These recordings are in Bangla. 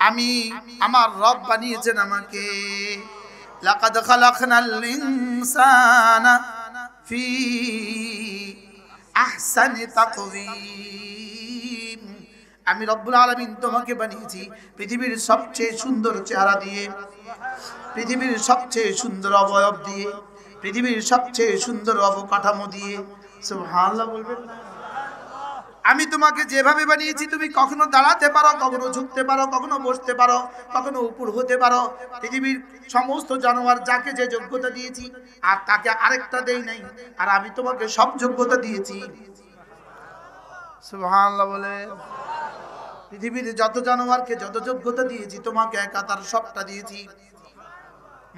আমি আমার রব বানিয়েছেন আমাকে। লাকাদ খালাকনাল ইনসানা ফি আহসানি তাকওয়িম। আমি রব্বুল আলামিন তোমাকে বানিয়েছি পৃথিবীর সবচেয়ে সুন্দর চেহারা দিয়ে, পৃথিবীর সবচেয়ে সুন্দর অবয়ব দিয়ে, পৃথিবীর সবচেয়ে সুন্দর অবকাঠামো দিয়ে। সুবহানাল্লাহ বলবেন না? আমি তোমাকে যেভাবে বানিয়েছি তুমি কখনো দাঁড়াতে পারো, কখনো ঝুঁকতে পারো, কখনো বসতে পারো, কখনো উপর হতে পারো। পৃথিবীর সমস্ত জানোয়ার যাকে যে যোগ্যতা দিয়েছি আর তাকে আরেকটা দেই নাই, আর আমি তোমাকে সব যোগ্যতা দিয়েছি। সুবহানাল্লাহ বলে। পৃথিবীর যত জানোয়ারকে যত যোগ্যতা দিয়েছি তোমাকে একা তার সবটা দিয়েছি।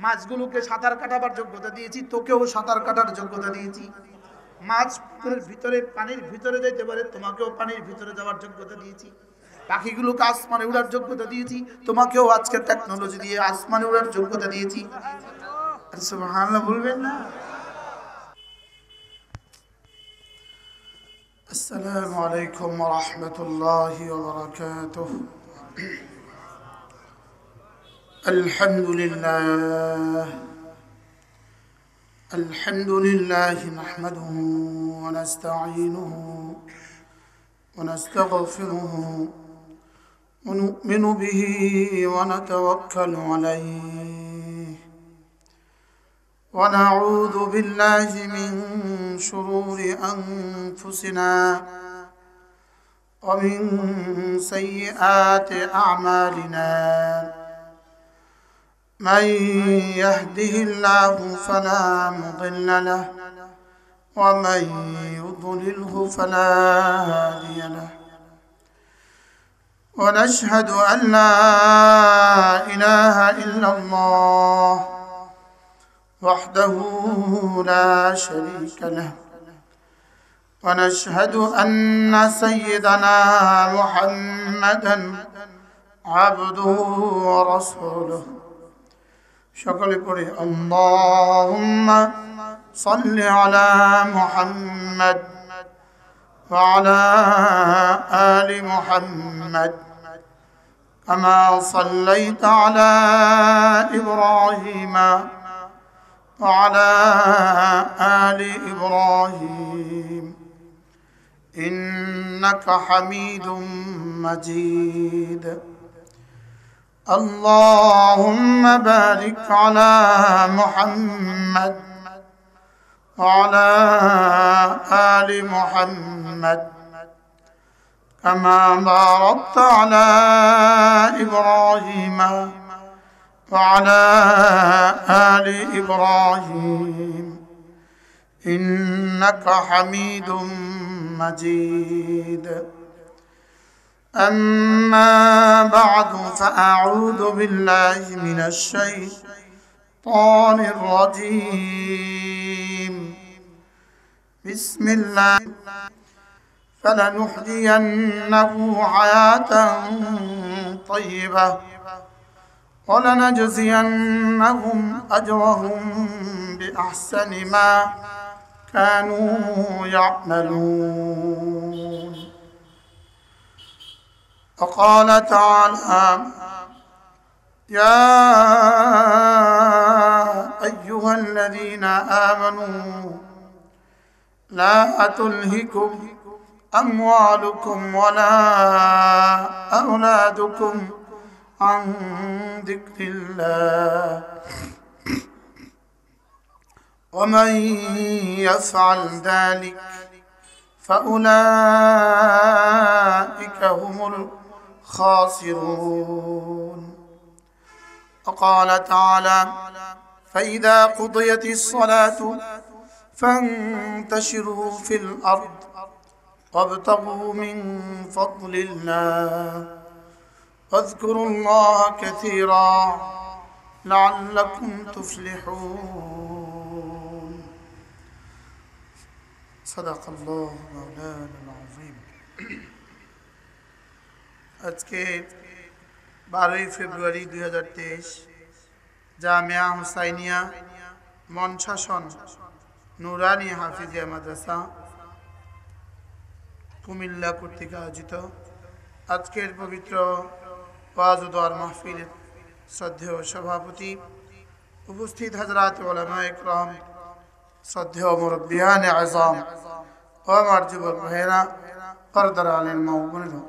মাছগুলোকে সাঁতার কাটাবার যোগ্যতা দিয়েছি, তোকেও সাঁতার কাটার যোগ্যতা দিয়েছি। মাছ পুকুরের ভিতরে পানির ভিতরে যাইতে পারে, তোমাকেও পানির ভিতরে যাওয়ার যোগ্যতা দিয়েছি। পাখিগুলোকে আসমানে উড়ার যোগ্যতা দিয়েছি, তোমাকেও আজকের টেকনোলজি দিয়ে আসমানে উড়ার যোগ্যতা দিয়েছি। সুবহানাল্লাহ বলবেন না? আসসালামু আলাইকুম ওয়া রাহমাতুল্লাহি ওয়া বারাকাতুহু। আলহামদুলিল্লাহ الحمد لله نحمده ونستعينه ونستغفره ونؤمن به ونتوكل عليه ونعوذ بالله من شرور أنفسنا ومن سيئات أعمالنا. من يهده الله فلا مضل له ومن يضلله فلا هادي له. ونشهد أن لا إله إلا الله وحده لا شريك له. ونشهد أن سيدنا محمدا عبده ورسوله. সকলে পড়ে আল্লাহুম্মা সাল্লি আলা মুহাম্মাদ ওয়া আলা আলি মুহাম্মাদ কামা সাল্লাইতা আলা ইব্রাহিম ওয়া আলা আলি ইব্রাহিম ইন্নাকা হামিদুম মাজিদ. اللهم بارك على محمد وعلى آل محمد كما باركت على إبراهيم وعلى آل إبراهيم إنك حميد مجيد. أما بعد فأعوذ بالله من الشيطان الرجيم. بسم الله. فلنحيينه حياة طيبة ولنجزينهم أجرهم بأحسن ما كانوا يعملون. وقال تعالى: يا أيها الذين آمنوا لا تلهكم أموالكم ولا أولادكم عن ذكر الله ومن يفعل ذلك فأولئك هم الخاسرون. وقال تعالى: فإذا قضيت الصلاة فانتشروا في الأرض وابتغوا من فضل الله واذكروا الله كثيرا لعلكم تفلحون. صدق الله مولانا العظيم. আজকে 12 ফেব্রুয়ারি 2023 জামিয়া হুসাইনিয়া মনশাসন নুরানি হাফিজিয়া মাদ্রাসা কুমিল্লা কর্তৃক আয়োজিত আজকের পবিত্র ওয়াজ ও দোয়ার মাহফিলের শ্রদ্ধেয় সভাপতি, উপস্থিত হযরত উলামায়ে ইকরাম, শ্রদ্ধেয় মুরব্বিয়ানে আযম ও আমার যুবক ভাইয়েরা, পর্দার আলেম মা ও বোনেরা,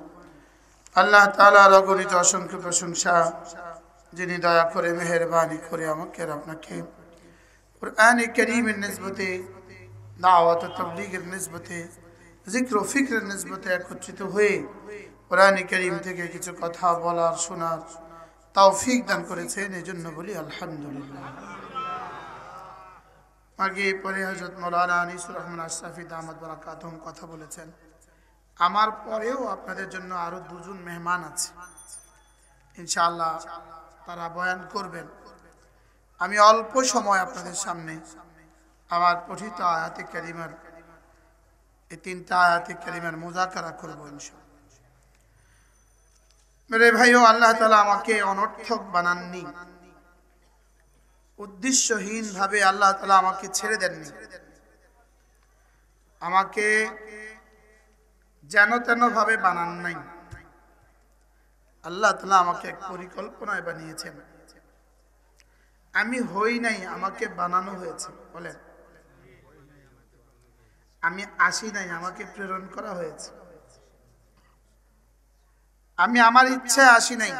আল্লাহ তাআলার অগণিত অসংখ্য প্রশংসা, যিনি দয়া করে মেহেরবানি করে আমাকে আর আপনাকে কুরআন কারীমের নিসবতে, দাওয়াত ও তাবলীগের নিসবতে, জিক্র ও ফিকরের নিসবতে একত্রিত হয়ে কুরআন কারীম থেকে কিছু কথা বলার শোনার তৌফিক দান করেছেন, এজন্য বলি আলহামদুলিল্লাহ। আগে পরে হযরত মাওলানা আনিসুর রহমান আশরাফি দামাত বারাকাতুহুম কথা বলেছেন। আমার পরেও আপনাদের জন্য আরো দুজন মেহমান আছে, ইনশাআল্লাহ তারা বয়ান করবেন। আমি অল্প সময় আপনাদের সামনে আমার পঠিত আয়াতে কারিমার এই তিনটা আয়াতে কারিমার মুযাকারা করব ইনশাআল্লাহ। মেরে ভাইও, আল্লাহ তাআলা আমাকে অনর্থক বানাননি, উদ্দেশ্যহীন ভাবে আল্লাহ তাআলা আমাকে ছেড়ে দেননি। আমাকে যেন তেন ভাবে বানান নাই। আল্লাহ তাআলা আমাকে এক পরিকল্পনায় বানিয়েছেন। আমি হই নাই, আমাকে বানানো হয়েছে। বলেন, আমি আসি নাই, আমাকে প্রেরণ করা হয়েছে। আমি আমার ইচ্ছায় আসি নাই,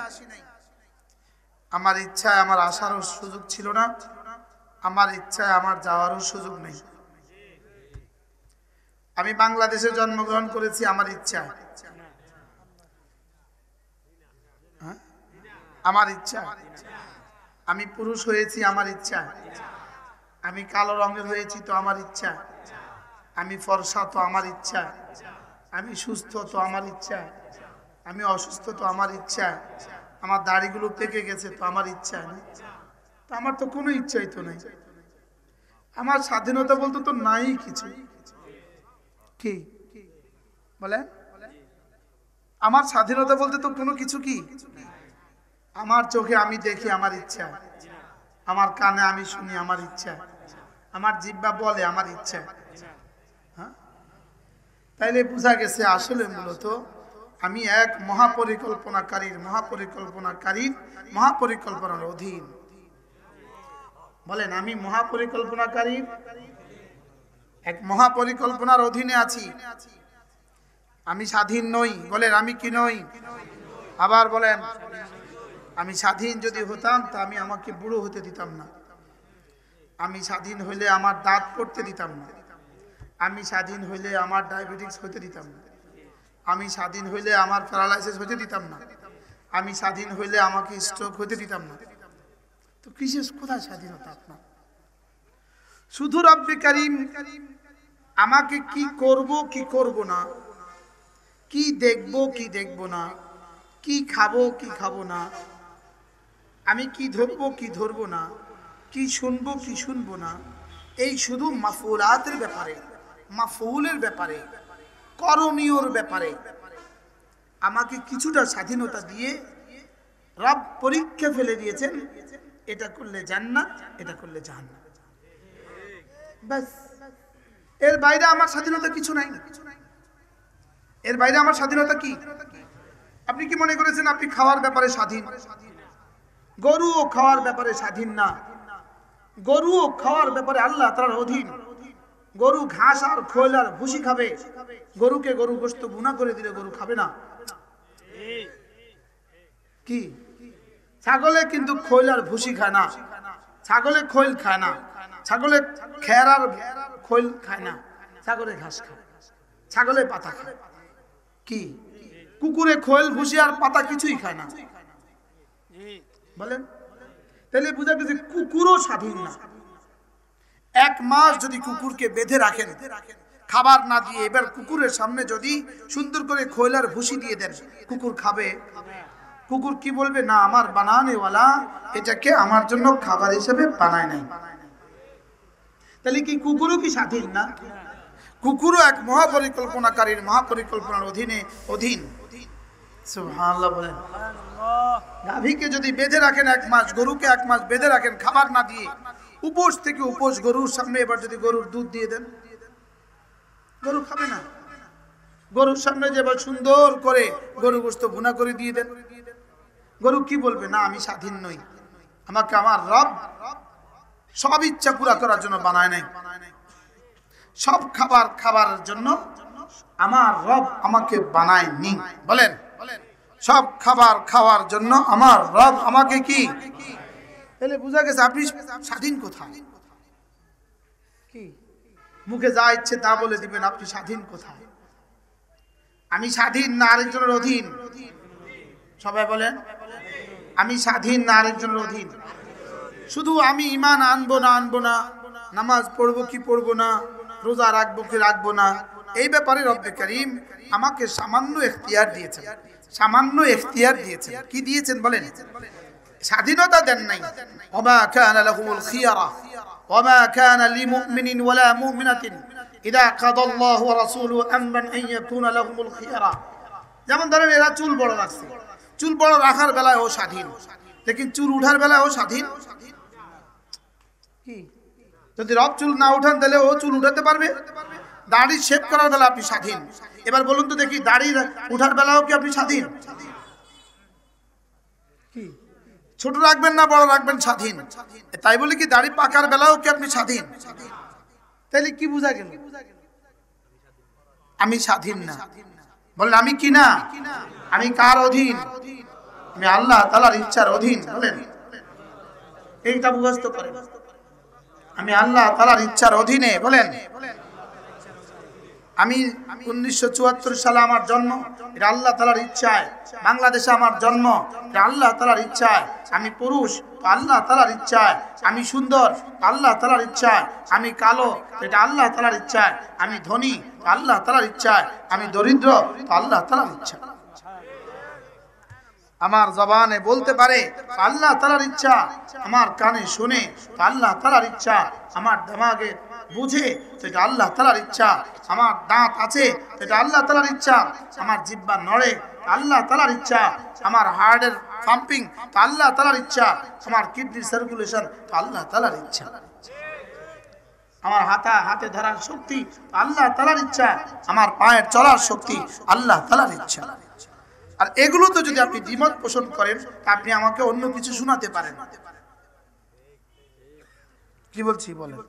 আমার ইচ্ছায় আমার আসারও সুযোগ ছিল না, আমার ইচ্ছায় আমার যাওয়ারও সুযোগ নেই। আমি বাংলাদেশে জন্মগ্রহণ করেছি আমার ইচ্ছা, আমার ইচ্ছা। আমি পুরুষ হয়েছি আমার ইচ্ছা, আমি কালো রঙের হয়েছি তো আমার ইচ্ছা, আমি ফর্সা তো আমার ইচ্ছা, আমি সুস্থ তো আমার ইচ্ছা, আমি অসুস্থ তো আমার ইচ্ছা, আমার দাড়িগুলো পেকে গেছে তো আমার ইচ্ছা। তো আমার তো কোনো ইচ্ছাই তো নাই। আমার স্বাধীনতা বলতে তো নাই কিছু। কি বলে? আমার স্বাধীনতা বলতে তো কোনো কিছু কি? আমার চোখে আমি দেখি আমার ইচ্ছা, আমার কানে আমি শুনি আমার ইচ্ছা, আমার জিহ্বা বলে আমার ইচ্ছা। হ্যাঁ, তাইলে বোঝা গেছে আসলে মূলত আমি এক মহাপরিকল্পনার অধীন। বলেন, আমি এক মহাপরিকল্পনার অধীনে আছি। আমি স্বাধীন নই। বলেন, আমি কি নই? আবার বলেন, আমি স্বাধীন যদি হতাম তা আমি আমাকে বুড়ো হতে দিতাম না। আমি স্বাধীন হইলে আমার দাঁত পড়তে দিতাম না। আমি স্বাধীন হইলে আমার ডায়াবেটিস হতে দিতাম না। আমি স্বাধীন হইলে আমার প্যারালাইসিস হতে দিতাম না। আমি স্বাধীন হইলে আমাকে স্ট্রোক হতে দিতাম না। তো কিসের কোথায় স্বাধীনতা আপনার? শুধু রব্বে কারীম আমাকে কি করব কি করব না, কি দেখব কি দেখব না, কি খাবো কি খাবো না, আমি কি ধরবো কি ধরবো না, কি শুনবো কি শুনবো না, এই শুধু মাফউলাতের ব্যাপারে, মাফউলের ব্যাপারে, করণীয়র ব্যাপারে আমাকে কিছুটা স্বাধীনতা দিয়ে রব পরীক্ষা ফেলে দিয়েছেন। এটা করলে জান্নাত, এটা করলে জাহান্নাম। বাস, এর বাইরে আমার স্বাধীনতা কিছু নাই। এর বাইরে আমার স্বাধীনতা কি? আপনি কি মনে করেছেন আপনি খাওয়ার ব্যাপারে স্বাধীন? গরুও খাওয়ার ব্যাপারে স্বাধীন না। গরুও খাওয়ার ব্যাপারে আল্লাহ তাআলার অধীন। গরু ঘাস আর খোল আর ভুসি খাবে। গরুকে গরু গোশত ভুনা করে দিলে গরু খাবে না। কি? ছাগলে কিন্তু খোল আর ভুসি খায় না। ছাগলে খোল খায় না। ছাগলে খের আর খোল খায় না। ছাগলে ঘাস খায়, ছাগলে পাতা খায়। কি? কুকুরে খোল ভুসি আর পাতা কিছুই খায় না। বলেন, তাহলে বুঝা গেছে কুকুরও স্বাধীন না। এক মাস যদি কুকুরকে বেঁধে রাখেন খাবার না দিয়ে, এবার কুকুরের সামনে যদি সুন্দর করে খোল আর ভুসি দিয়ে দেন, কুকুর খাবে? কুকুর কি বলবে? না, আমার বানানেওয়ালা এটাকে আমার জন্য খাবার হিসেবে বানায় নাই। তাহলে কি কুকুরও কি স্বাধীন না? কুকুরও এক মহাপরিকল্পনাকারীর মহাপরিকল্পনার অধীন। সুবহানাল্লাহ বলেন। গাভীকে যদি বেঁধে রাখেন এক মাস, গরুকে এক মাস বেঁধে রাখেন খাবার না দিয়ে, উপোস থেকে উপোস গরুর সামনে এবার যদি গরুর দুধ দিয়ে দেন, গরু খাবে না। গরুর সামনে যে এবার সুন্দর করে গরু গোশত ভুনা করে দিয়ে দেন, গরু কি বলবে, না আমি স্বাধীন নই, আমাকে আমার রব সব ইচ্ছা পুরা করার জন্য বানায় নাই, সব খাবার খাবারের জন্য আমার রব আমাকে বানায়নি। বলেন, সব খাবার খাওয়ার জন্য আমার রব আমাকে কি, তাহলে বোঝা গেছে আপনি স্বাধীন কোথায়? কি মুখে যা ইচ্ছে তা বলে দিবেন, আপনি স্বাধীন কোথায়? আমি স্বাধীন না আরেকজনের অধীন? সবাই বলেন, আমি স্বাধীন না আরেকজনের অধীন? শুধু আমি ঈমান আনবো না আনবো না, নামাজ পড়বো কি পড়বো না, রোজা রাখবো কি রাখবো না, এই ব্যাপারে রব্বে কারীম আমাকে সামান্য এখতিয়ার দিয়েছেন, সামান্য এখতিয়ার দিয়েছেন। কি দিয়েছেন বলেন? স্বাধীনতা দেন নাই। ওমা কানা লাহুমুল খিয়ারা ওমা কানা লিমুমিনিন ওয়ালা মুমিনাতিন ইযা কাদাল্লাহু ওয়া রাসূলুহু আমরান আন ইয়াকুনা লাহুমুল খিয়ারা। যেমন ধরেন এরা চুল বড় রাখছে, চুল বড় রাখার বেলায় ও স্বাধীন, লেকিন চুল উঠার বেলায় ও স্বাধীন কি? যদি রব চুল না উঠান তাহলে ও চুল উঠাতে পারবে? দাড়ি শেভ করার বেলা আপনি স্বাধীন। এবার বলুন তো দেখি, দাড়ি উঠার বেলাও কি আপনি স্বাধীন? কি ছোট রাখবেন না বড় রাখবেন স্বাধীন। তাই বলে কি দাড়ি পাকার বেলাও কি আপনি স্বাধীন? তাহলে কি বোঝা গেল? আমি স্বাধীন না। বলেন আমি কি না? আমি কার অধীন? আমি আল্লাহ তাআলার ইচ্ছার অধীন। বলেন, এইটা মুখস্থ করেন, আমি আল্লাহ তাআলার ইচ্ছার অধীনে। বলেন, আমি 1974 সালে আমার জন্ম, এটা আল্লাহ তাআলার ইচ্ছায়। বাংলাদেশে আমার জন্ম, এটা আল্লাহ তাআলার ইচ্ছায়। আমি পুরুষ, তো আল্লাহ তাআলার ইচ্ছায়। আমি সুন্দর, আল্লাহ তাআলার ইচ্ছায়। আমি কালো, এটা আল্লাহ তাআলার ইচ্ছায়। আমি ধনী, আল্লাহ তাআলার ইচ্ছায়। আমি দরিদ্র, তো আল্লাহ তাআলার ইচ্ছা। আমার জবানে বলতে পারে, আল্লাহ তাআলার ইচ্ছা। আমার কানে শুনে, তো আল্লাহ তাআলার ইচ্ছা। আমার দিমাগে বুঝে, সেটা আল্লাহ তাআলার ইচ্ছা। আমার দাঁত আছে, এটা আল্লাহ তাআলার ইচ্ছা। আমার জিহ্বা নড়ে, আল্লাহ তাআলার ইচ্ছা। আমার হার্টের পাম্পিং, তো আল্লাহ তাআলার ইচ্ছা। আমার কিডনির সার্কুলেশন, তো আল্লাহ তাআলার ইচ্ছা। আমার হাতে ধরার শক্তি, আল্লাহ তাআলার ইচ্ছা। আমার পায়ের চলার শক্তি, আল্লাহ তাআলার ইচ্ছা। আর এগুলো তো যদি আপনি দ্বিমত পোষণ করেন, তা আপনি আমাকে অন্য কিছু শোনাতে পারেন। কি বলছি বলেন?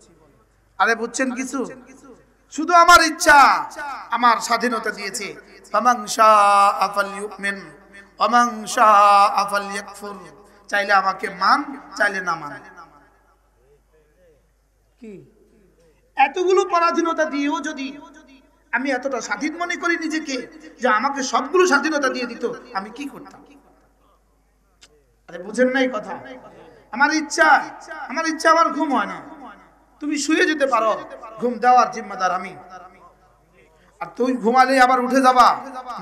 আরে বুঝছেন কিছু? শুধু আমার ইচ্ছা আমার স্বাধীনতা দিয়েছে। ফামান শাআ ফালইউমিন ওয়া মান শাআ ফালইয়াকফুর। চাইলে আমাকে মান, চাইলে না মান। কি এতগুলো পরাধীনতা দিয়েও যদি আমি এতটা স্বাধীন মনে করি নিজেকে, যে আমাকে সবগুলো স্বাধীনতা দিয়ে দিত, আমি কি করতাম? আরে বুঝেন নাই কথা? আমার ইচ্ছা, আমার ইচ্ছা আমার ঘুম হয় না। তুমি শুয়ে যেতে পারো, ঘুম দেওয়ার জিম্মাদার আমি। আর তুই ঘুমালে আবার উঠে যাবা?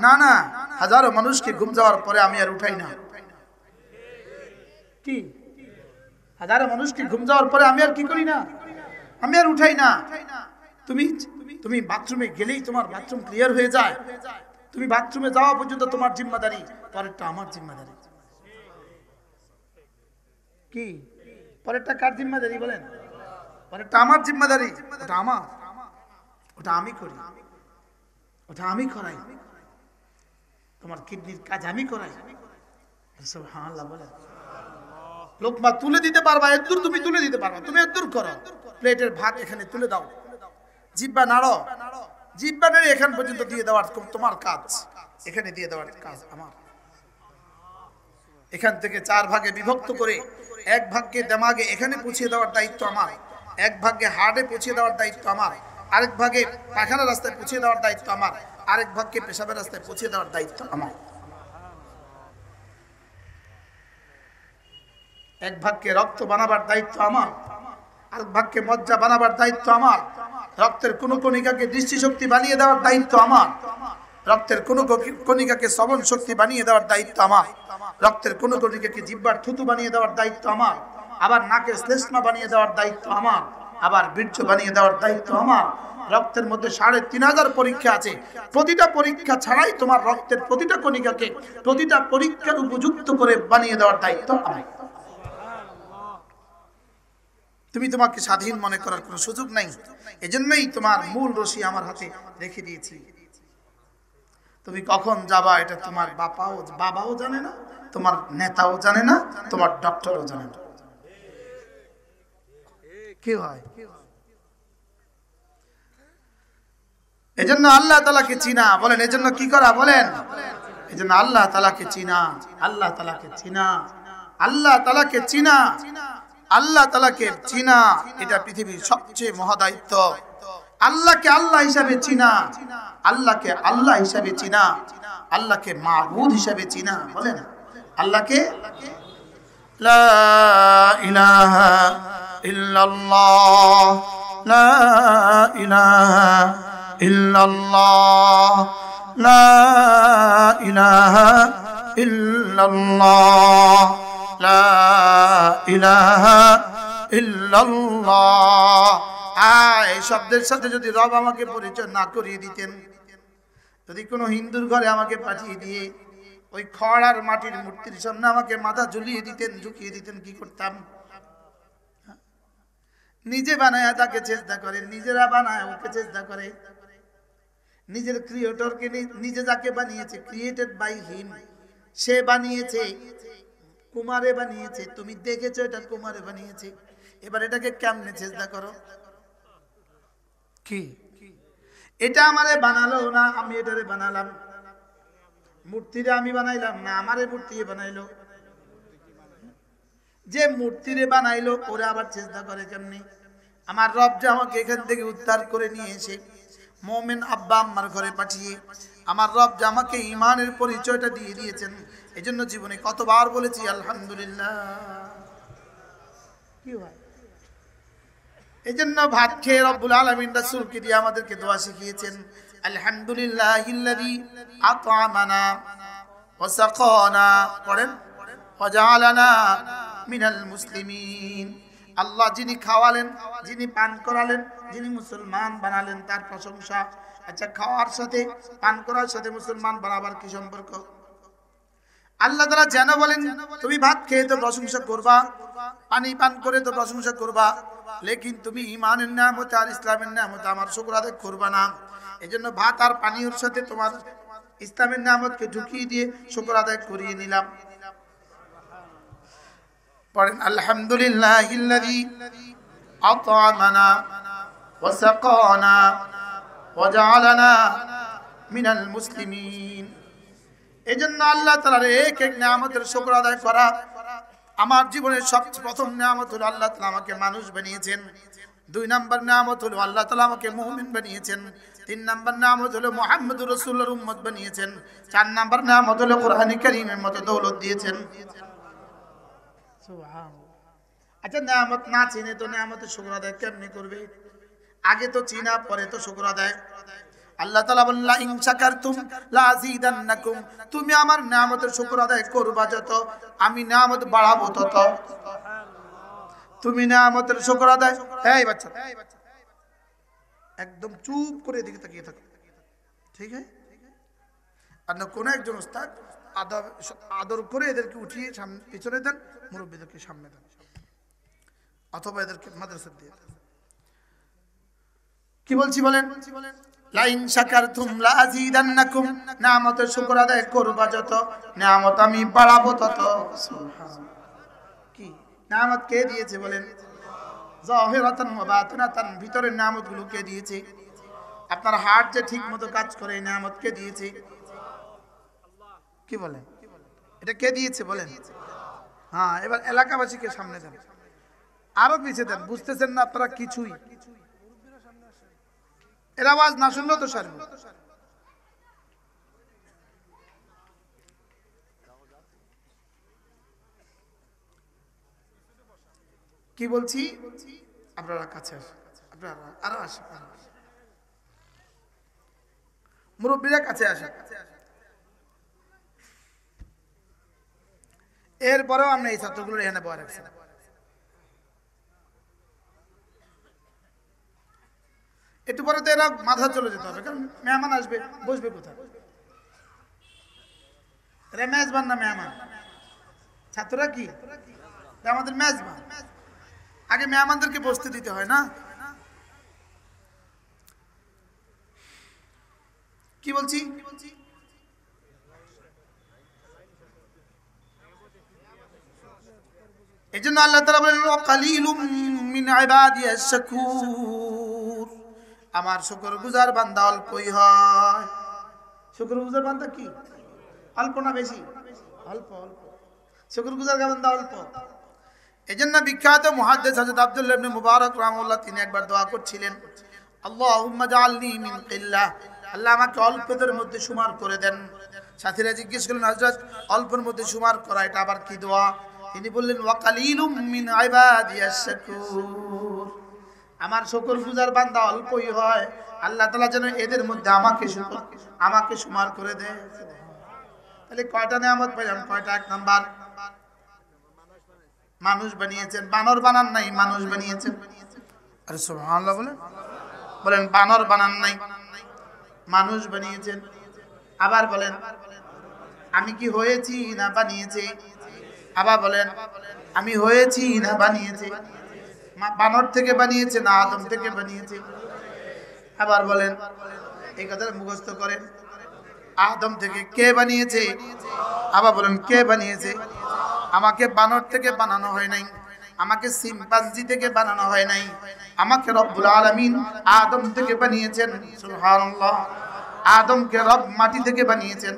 না না, হাজারো মানুষকে ঘুম যাওয়ার পরে আমি আর উঠাই না। কি হাজারো মানুষকে ঘুম যাওয়ার পরে আমি আর কি করি না? আমি আর উঠাই না। তুমি বাথরুমে গেলেই তোমার বাথরুম ক্লিয়ার হয়ে যায়। তুমি বাথরুমে যাওয়া পর্যন্ত তোমার জিম্মাদারি, পরেরটা আমার জিম্মাদারি। কি পরেরটা কার জিম্মাদারি বলেন? পরেরটা আমার জিম্মাদারি। ওটা আমার, ওটা আমি করি, ওটা আমি করাই। তোমার কিডনির কাজ আমি করাই। সুবহানাল্লাহ বলেন। লোকমা তুলে দিতে পারবা, এদুর তুমি তুলে দিতে পারবা, তুমি এদুর করো। প্লেটের ভাত এখানে তুলে দাও, জিহ্বা নাড়ো, জিহ্বা নাড়ে এখান পর্যন্ত দিয়ে দেওয়ার তোমার কাজ, এখানে দিয়ে দেওয়ার কাজ আমার। এখান থেকে 4 ভাগে বিভক্ত করে 1 ভাগকে দিমাগে এখানে পৌঁছে দেওয়ার দায়িত্ব আমার, 1 ভাগকে হার্টে পৌঁছে দেওয়ার দায়িত্ব আমার, আরেক ভাগে পায়খানার রাস্তায় পৌঁছে দেওয়ার দায়িত্ব আমার, আরেক ভাগকে পেশাবের রাস্তায় পৌঁছে দেওয়ার দায়িত্ব আমার। 1 ভাগকে রক্ত বানাবার দায়িত্ব আমার, আরেক ভাগকে মজ্জা বানাবার দায়িত্ব আমার। রক্তের কোন কণিকাকে দৃষ্টিশক্তি বানিয়ে দেওয়ার দায়িত্ব আমার। রক্তের কোন কণিকাকে শ্রবণ শক্তি বানিয়ে দেওয়ার দায়িত্ব আমার। রক্তের কোন কণিকাকে জিহ্বার থুতু বানিয়ে দেওয়ার দায়িত্ব আমার। আবার নাকের শ্লেষ্মা বানিয়ে দেওয়ার দায়িত্ব আমার। আবার বীর্য বানিয়ে দেওয়ার দায়িত্ব আমার। রক্তের মধ্যে 3500 পরীক্ষা আছে। প্রতিটা পরীক্ষা ছাড়াই তোমার রক্তের প্রতিটা কণিকাকে প্রতিটা পরীক্ষার উপযুক্ত করে বানিয়ে দেওয়ার দায়িত্ব আমার। তুমি তোমাকে স্বাধীন মনে করার কোনো সুযোগ নাই। এজন্যই তোমার মূল রশি আমার হাতে রেখে দিয়েছি। তুমি কখন যাবা এটা তোমার বাবাও জানে না, তোমার নেতাও জানে না, তোমার ডক্টরও জানে না। কি হয়? এজন্য আল্লাহ তাআলাকে চিনা, বলেন এজন্য কি করা, বলেন এজন্য আল্লাহ তাআলাকে চিনা, আল্লাহ তাআলাকে চিনা, আল্লাহ তাআলাকে চিনা, আল্লাহ তাআলাকে চিনা, এটা পৃথিবীর সবচেয়ে মহাদায়িত্ব। আল্লাহকে আল্লাহ হিসাবে চিনা, আল্লাহকে আল্লাহ হিসাবে চিনা, আল্লাহকে মাবুদ হিসাবে চিনা, বলেন আল্লাহকে লা ইলাহা ইল্লাল্লাহ, লা ইলাহা ইল্লাল্লাহ, লা ইলাহা ইল্লাল্লাহ, লা ইলাহা ইল্লাল্লাহ। এই শব্দের সাথে যদি রব আমাকে পরিচয় না করিয়ে দিতেন, যদি কোনো হিন্দুর ঘরে আমাকে পাঠিয়ে দিয়ে ওই খড় আর মাটির মূর্তির সামনে আমাকে মাথা ঝুলিয়ে দিতেন, ঝুঁকিয়ে দিতেন, কি করতাম? নিজে বানায় তাকে চেষ্টা করে, নিজেরা বানায় ওকে চেষ্টা করে, নিজের ক্রিয়েটরকে, নিজে যাকে বানিয়েছে, ক্রিয়েটেড বাই হিম, সে বানিয়েছে, কুমারে বানিয়েছে, তুমি দেখেছো এটা কুমারে বানিয়েছে, এবার এটাকে কেমনে চেষ্টা করো? কি এটা আমারে বানালো না, আমি এটারে বানালাম? মূর্তিরে আমি বানাইলাম না, আমারে মূর্তি বানাইলো। যে মূর্তিরে বানাইলো ওরে আবার চেষ্টা করে কেমনি? আমার রব যে আমাকে এখান থেকে উদ্ধার করে নিয়ে এসে মুমিন আব্বা আম্মার ঘরে পাঠিয়ে আমার রব যে আমাকে ঈমানের পরিচয়টা দিয়ে দিয়েছেন, এজন্য জীবনে কতবার বলেছি আলহামদুলিল্লাহ। কি হয়? এজন্য ভাত খেয়ে রব্বুল আলামিন রাসূলকে দিয়ে আমাদেরকে দোয়া শিখিয়েছেন, আলহামদুলিল্লাহিল্লাযী আত'আমানা ওয়া সাকানা, পড়েন, ওয়া জাআলানা মিনাল মুসলিমিন। আল্লাহ যিনি খাওয়ালেন, যিনি পান করালেন, যিনি মুসলমান বানালেন, তার প্রশংসা। আচ্ছা, খাওয়ার সাথে পান করার সাথে মুসলমান বানাবার কি সম্পর্ক? আল্লাহ তাআলা যেন বলেন তুমি ভাত খেয়ে তো প্রশংসা করবা, পানি পান করে তো প্রশংসা করবা, লেকিন তুমি ঈমানের নিয়ামত আর ইসলামের নিয়ামত আমার শুকর আদায় করবা না। এজন্য ভাত আর পানির সাথে তোমার ইসলামের নিয়ামতকে ঢুকিয়ে দিয়ে শুকর আদায় করিয়ে নিলাম। পড়েন, আলহামদুলিল্লাহিল্লাযী আত'আমানা ওয়া সাকানা ওয়া জাআলানা মিনাল মুসলিমিন। এজন্য আল্লাহ তাআলার এক এক নিয়ামতের শুকর আদায় করা। আমার জীবনের সবচেয়ে প্রথম নিয়ামত হলো আল্লাহ তাআলা আমাকে মানুষ বানিয়েছেন। 2 নাম্বার নিয়ামত হলো আল্লাহ তাআলা আমাকে মুমিন বানিয়েছেন। 3 নাম্বার নিয়ামত হলো মুহাম্মদুর রাসূলুল্লাহর উম্মত বানিয়েছেন। 4 নাম্বার নিয়ামত হলো কোরআন কারীমের মতো দৌলত দিয়েছেন। সুবহানাল্লাহ। আচ্ছা, নিয়ামত না চিনে তো নিয়ামতের শুকর আদায় কেমনে করবে? আগে তো চিনা, পরে তো শুকর আদায়। আল্লাহ তাআলা বললেন, লা ইন শাকারতুম লা আযীদান্নাকুম, তুমি আমার নিয়ামতের শুকর আদায় করবা যত, আমি নিয়ামত বাড়াবো তত। তুমি নিয়ামতের শুকর আদায়, এই বাচ্চা একদম চুপ করে এদিকে তাকিয়ে থাকো, ঠিক আছে? আর না কোন একজন উস্তাদ আদর করে এদেরকে উঠিয়ে সামনে পিছনে দেন, মুরব্বীদেরকে সামনে দেন, অথবা এদেরকে মাদ্রাসা দিয়ে দেন। কি বলছি বলেন? লা ইন শাকারতুম লা আযীদান্নাকুম, নিয়ামতের শুকর আদায় করবা যত, নিয়ামত আমি বাড়াবো তত। সুবহানাল্লাহ। কি নিয়ামত কে দিয়েছে বলেন? যাহিরাতান ওয়া বাতিনাতান, ভিতরের নিয়ামতগুলো কে দিয়েছে? আপনার হার্ট যে ঠিক মতো কাজ করে, এই নিয়ামত কে দিয়েছে? কি বলেন? এটা কে দিয়েছে বলেন? হ্যাঁ, এবার এলাকাবাসীকে সামনে দেন, আরো পিছিয়ে দেন। বুঝতেছেন না আপনারা কিছুই? এর আওয়াজ না শুনলেও তো সারবে। কি বলছি? আপনারা কাছে আসেন, আপনারা আরো আসেন, মুরব্বীরা কাছে আসেন। এরপরেও আমরা এই ছাত্রগুলোর এখানে বয়া রাখছি। একটু পরে তো এরা মাথা চলে যেতে হবে, কারণ মেহমান আসবে, বসবে কোথায়? এরা মেজবান না মেহমান? ছাত্ররা কি আমাদের মেজবান? আগে মেহমানদেরকে বসতে দিতে হয় না? কি বলছি? এজন্য আল্লাহ তাআলা বলেন ওয়া কালিলুম মিন ইবাদিয়াশ শাকুর, আমার শুকরগুজার বান্দা অল্পই হয়। শুকরগুজার বান্দা কি অল্প না বেশি? অল্প অল্প। শুকরগুজার বান্দা অল্প। এজন্য বিখ্যাত মুহাদ্দিস হযরত আব্দুল্লাহ ইবনে মুবারক রাহিমাহুল্লাহ তিনি একবার দোয়া করছিলেন, আল্লাহুম্মা জাআলনি মিন কিল্লাহ, আল্লাহ আমাকে অল্পদের মধ্যে শুমার করে দেন। সাথীরা জিজ্ঞেস করলেন, হযরত অল্পের মধ্যে শুমার করা এটা আবার কি দোয়া? তিনি বললেন ওয়া কালিলুম মিন ইবাদিয়াশ শাকুর, আমার শুকরগুজার বান্দা অল্পই হয়, আল্লাহ তাআলা যেন এদের মধ্যে আমাকে শুমার করে দেয়। তাহলে কয়টা নিয়ামত পেলাম? কয়টা? এক নাম্বার মানুষ বানিয়েছেন, বানর বানান নাই, মানুষ বানিয়েছেন। আরে সুবহানাল্লাহ বলেন, বলেন বানর বানান নাই, মানুষ বানিয়েছেন। আবার বলেন আমি কি হয়েছি না বানিয়েছে? আবার বলেন আমি হয়েছি না বানিয়েছে? বানর থেকে বানিয়েছে না আদম থেকে বানিয়েছে? আবার বলেন, এই কথাটা মুখস্থ করেন, আদম থেকে কে বানিয়েছে? আবার বলেন কে বানিয়েছে? আমাকে বানর থেকে বানানো হয় নাই, আমাকে সিম্পাঞ্জি থেকে বানানো হয় নাই, আমাকে রব্বুল আলামিন আদম থেকে বানিয়েছেন। সুবহানাল্লাহ। আদমকে রব মাটি থেকে বানিয়েছেন।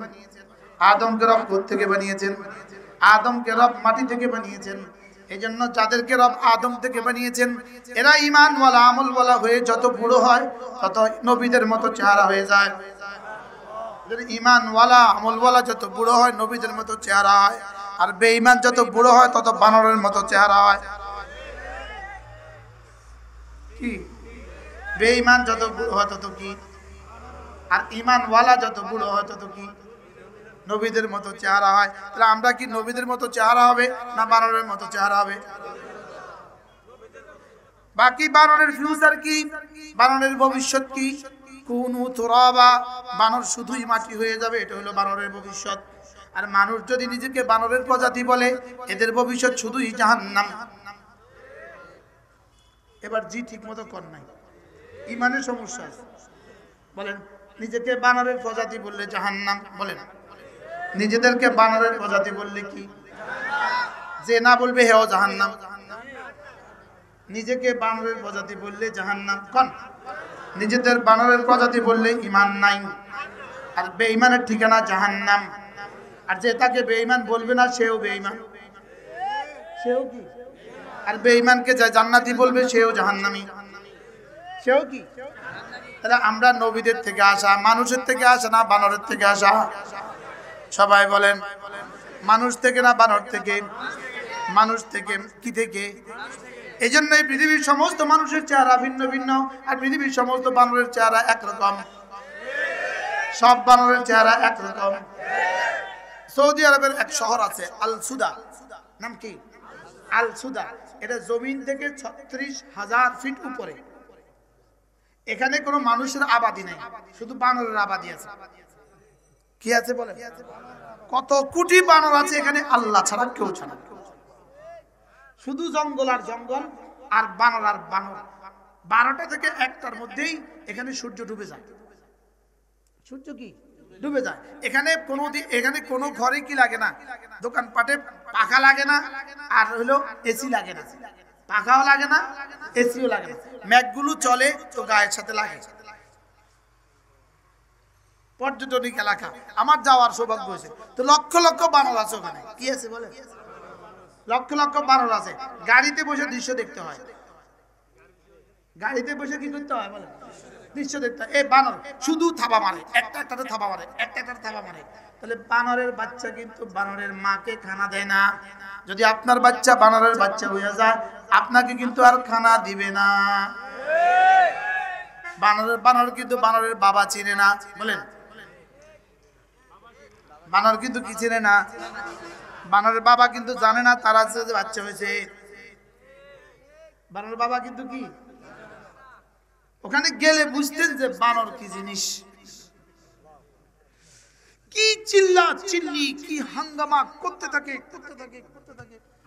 আদমকে রব কোথা থেকে বানিয়েছেন? আদমকে রব মাটি থেকে বানিয়েছেন। এজন্য যাদেরকে রব আদম থেকে বানিয়েছেন এরা ঈমানওয়ালা আমলওয়ালা হয়ে যত বুড়ো হয় তত নবীদের মতো চেহারা হয়ে যায়। ঈমানওয়ালা আমলওয়ালা যত বুড়ো হয় নবীদের মতো চেহারা হয়, আর বেঈমান যত বুড়ো হয় তত বানরের মতো চেহারা হয়। কি? বেঈমান যত বুড়ো হয় তত কি, আর ঈমানওয়ালা যত বুড়ো হয় তত কি নবীদের মতো চেহারা হয়। তাহলে আমরা কি নবীদের মতো চেহারা হবে না বানরের মতো চেহারা হবে? বাকি বানরের ফিউচার কি, বানরের ভবিষ্যৎ কি? কুনু তুরাবা, বানর শুধুই মাটি হয়ে যাবে, এটা হলো বানরের ভবিষ্যৎ। আর মানুষ যদি নিজেকে বানরের প্রজাতি বলে এদের ভবিষ্যৎ শুধুই জাহান্নাম। এবার জি ঠিক মতো কর নাই, ইমানের সমস্যা আছে। বলেন নিজেকে বানরের প্রজাতি বললে জাহান্নাম, বলেন নিজেদেরকে বানরের প্রজাতি বললে কি? যে না বলবে হেও জাহান্নাম। নিজেকে বানরের প্রজাতি বললে জাহান্নাম কোন? নিজেদের বানরের প্রজাতি বললে ঈমান নাই, আর বেঈমানের ঠিকানা জাহান্নাম। আর যে তাকে বেঈমান বলবে না সেও বেঈমান, সেও কি? আর বেঈমানকে যে জান্নাতি বলবে সেও জাহান্নামী, সেও কি? তাহলে আমরা নবীদের থেকে আসা, মানুষের থেকে আসা না বানরের থেকে আসা? সবাই বলেন মানুষ থেকে না বানর থেকে? মানুষ থেকে। কি থেকে? এই জন্যই পৃথিবীর সমস্ত মানুষের চেহারা ভিন্ন ভিন্ন, আর পৃথিবীর সমস্ত বানরের চেহারা একরকম। সব বানরের চেহারা একরকম। সৌদি আরবের এক শহর আছে আল সুদা, নাম কি? আল সুদা। এটা জমিন থেকে ৩৬,০০০ ফিট উপরে। এখানে কোনো মানুষের আবাদি নেই, শুধু বানরের আবাদি আছে। কি আছে বলেন? কত কোটি বানর আছে এখানে, আল্লাহ ছাড়া কেউ ছাড়া। শুধু জঙ্গল আর জঙ্গল, আর বানর আর বানর। ১২টা থেকে ১টার মধ্যেই এখানে সূর্য ডুবে যায়। সূর্য কি ডুবে যায়। এখানে কোনো ঘরে কি লাগে না, দোকানপাটে পাখা লাগে না, আর হলো এসি লাগে না। পাখাও লাগে না, এসিও লাগে না। ম্যাগগুলো চলে তো গায়ের সাথে লাগে। পর্যটনিক এলাকা, আমার যাওয়ার সৌভাগ্য হয়েছে। তো লক্ষ লক্ষ বানর আছে ওখানে। কি আছে বলে? লক্ষ লক্ষ বানর আছে। গাড়িতে বসে দৃশ্য দেখতে হয়। গাড়িতে বসে কি করতে হয় বলে? দৃশ্য দেখতে হয়। এই বানর শুধু থাবা মারে, একটাতে থাবা মারে, একটাতে থাবা মারে। তাহলে বানরের বাচ্চা কিন্তু বানরের মাকে খানা দেয় না। যদি আপনার বাচ্চা বানরের বাচ্চা হয়ে যায় আপনাকে কিন্তু আর খানা দিবে না। বানর কিন্তু বানরের বাবা চিনে না। বলেন বানর কিন্তু কি চিনে না? বানরের বাবা কিন্তু জানে না তার আছে যে বাচ্চা হয়েছে। বানরের বাবা কিন্তু কি ওখানে গেলে বুঝতেন যে বানর কি জিনিস। কি চিল্লা চিল্লি, কি হাঙ্গামা করতে থাকে।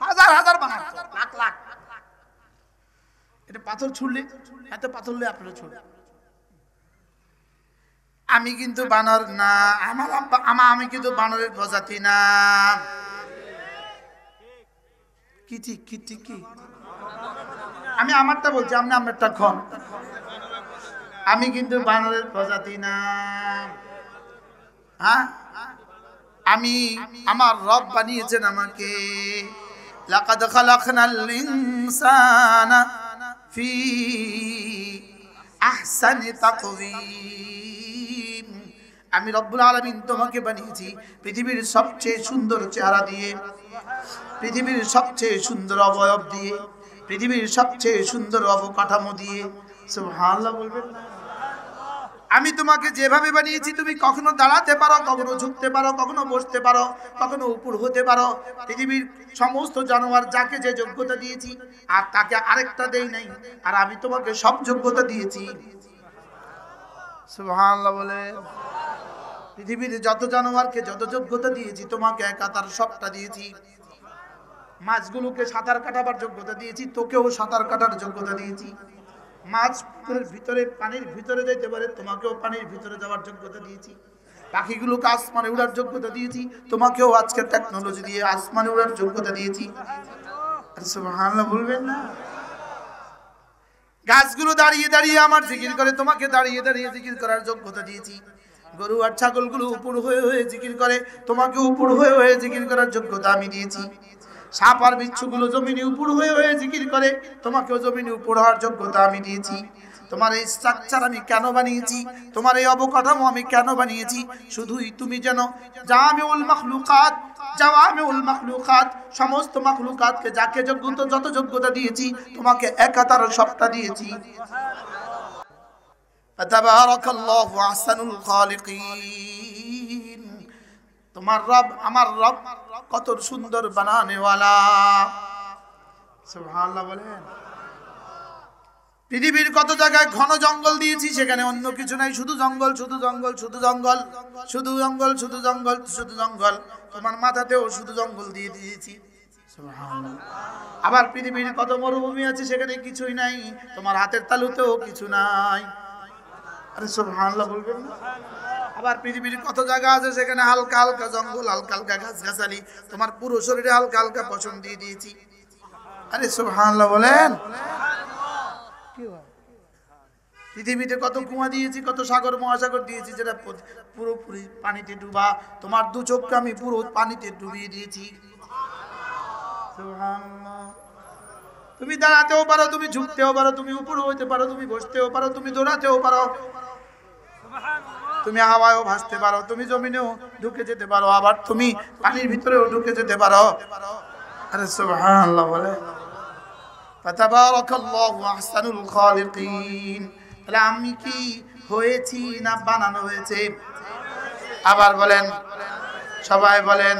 হাজার হাজার বানর, লাখ লাখ। এটা পাথর ছুড়লে, এত পাথর লে আপনারা ছুড়ে। আমি কিন্তু বানর না, আমি কিন্তু বানরের প্রজাতি না। কি ঠিক কি ঠিক কি? আমি আমারটা বলছি, আপনি আমারটা খন। আমি কিন্তু বানরের প্রজাতি না, হ্যাঁ? আমি, আমার রব বানিয়েছেন আমাকে। লাকাদ খালাকনাল ইনসানা ফি আহসানি তাকওয়িম। আমি রব্বুল আলামিন তোমাকে বানিয়েছি পৃথিবীর সবচেয়ে সুন্দর চেহারা দিয়ে, পৃথিবীর সবচেয়ে সুন্দর অবয়ব দিয়ে, পৃথিবীর সবচেয়ে সুন্দর অবকাঠামো দিয়ে। সুবহানাল্লাহ বলবেন না? আমি তোমাকে যেভাবে বানিয়েছি, তুমি কখনো দাঁড়াতে পারো, কখনো ঝুঁকতে পারো, কখনো বসতে পারো, কখনো উপর হতে পারো। পৃথিবীর সমস্ত জানোয়ার যাকে যে যোগ্যতা দিয়েছি আর তাকে আরেকটা দেই নাই, আর আমি তোমাকে সব যোগ্যতা দিয়েছি। সুবহানাল্লাহ বলে। পৃথিবীর যত জানোয়ারকে যত যোগ্যতা দিয়েছি, তোমাকে একা তার সবটা দিয়েছি। মাছগুলোকে সাঁতার কাটাবার যোগ্যতা দিয়েছি, তোকেও সাঁতার কাটার যোগ্যতা দিয়েছি। মাছ পুকুরের ভিতরে পানির ভিতরে যেতে পারে, তোমাকেও পানির ভিতরে যাওয়ার যোগ্যতা দিয়েছি। পাখিগুলোকে আসমানে উড়ার যোগ্যতা দিয়েছি, তোমাকেও আজকের টেকনোলজি দিয়ে আসমানে উড়ার যোগ্যতা দিয়েছি। সুবহানাল্লাহ বলবেন না? গাছগুলো দাঁড়িয়ে দাঁড়িয়ে আমার জিকির করে, তোমাকে দাঁড়িয়ে দাঁড়িয়ে জিকির করার যোগ্যতা দিয়েছি। গরু আর ছাগলগুলো উপর হয়ে হয়ে জিকির করে, তোমাকে উপর হয়ে হয়ে জিকির করার যোগ্যতা আমি দিয়েছি। সাপ আর বিচ্ছুগুলো জমিনে উপর হয়ে হয়ে জিকির করে, তোমাকেও জমিনে উপর হওয়ার যোগ্যতা আমি দিয়েছি। তোমার এই স্ট্রাকচার আমি কেন বানিয়েছি, তোমার এই অবকাঠামো আমি কেন বানিয়েছি, শুধুই তুমি যেন জামিউল মাখলুকাত, জাওয়ামিউল মাখলুকাত, সমস্ত মাখলুকাতকে যাকে যোগ্যতা যত যোগ্যতা দিয়েছি, তোমাকে একাতার সবটা দিয়েছি। তাবারাকাল্লাহু আহসানুল খালিকিন। তোমার রব, আমার রব কত সুন্দর বানানেওয়ালা। সুবহানাল্লাহ বলেন। পৃথিবীর কত জায়গায় ঘন জঙ্গল দিয়েছি, সেখানে অন্য কিছু নাই, শুধু জঙ্গল, শুধু জঙ্গল, শুধু জঙ্গল, শুধু জঙ্গল, শুধু জঙ্গল, শুধু জঙ্গল। তোমার মাথাতেও শুধু জঙ্গল দিয়ে দিয়েছি। সুবহানাল্লাহ। আবার পৃথিবীর কত মরুভূমি আছে, সেখানে কিছুই নাই, তোমার হাতের তালুতেও কিছু নাই। আরে সুবহানাল্লাহ বলবেন না? আবার পৃথিবীর কত জায়গা আছে, সেখানে হালকা হালকা জঙ্গল, হালকা হালকা গাছগাছালি, তোমার পুরো শরীরে হালকা হালকা পশম দিয়ে দিয়েছি। আরে সুবহানাল্লাহ বলেন। পৃথিবীতে কত কুয়া দিয়েছি, কত সাগর মহাসাগর দিয়েছি, যেটা পুরোপুরি পানিতে ডুবা। তোমার দু চোখকে আমি পুরো পানিতে ডুবিয়ে দিয়েছি। সুবহানাল্লাহ। তুমি দাঁড়াতেও পারো, তুমি ঝুঁকতেও পারো, তুমি উপরে হইতে পারো, তুমি বসতেও পারো, তুমি দৌড়াতেও পারো, তুমি হাওয়ায়ও ভাসতে পারো, তুমি জমিনেও ঢুকে যেতে পারো, আবার তুমি পানির ভিতরেও ঢুকে যেতে পারো। আরে সুবহানাল্লাহ বলে। তাবারাকাল্লাহু আহসানুল খালিকিন। তাহলে আমি কি হয়েছি না বানানো হয়েছে? আবার বলেন, সবাই বলেন।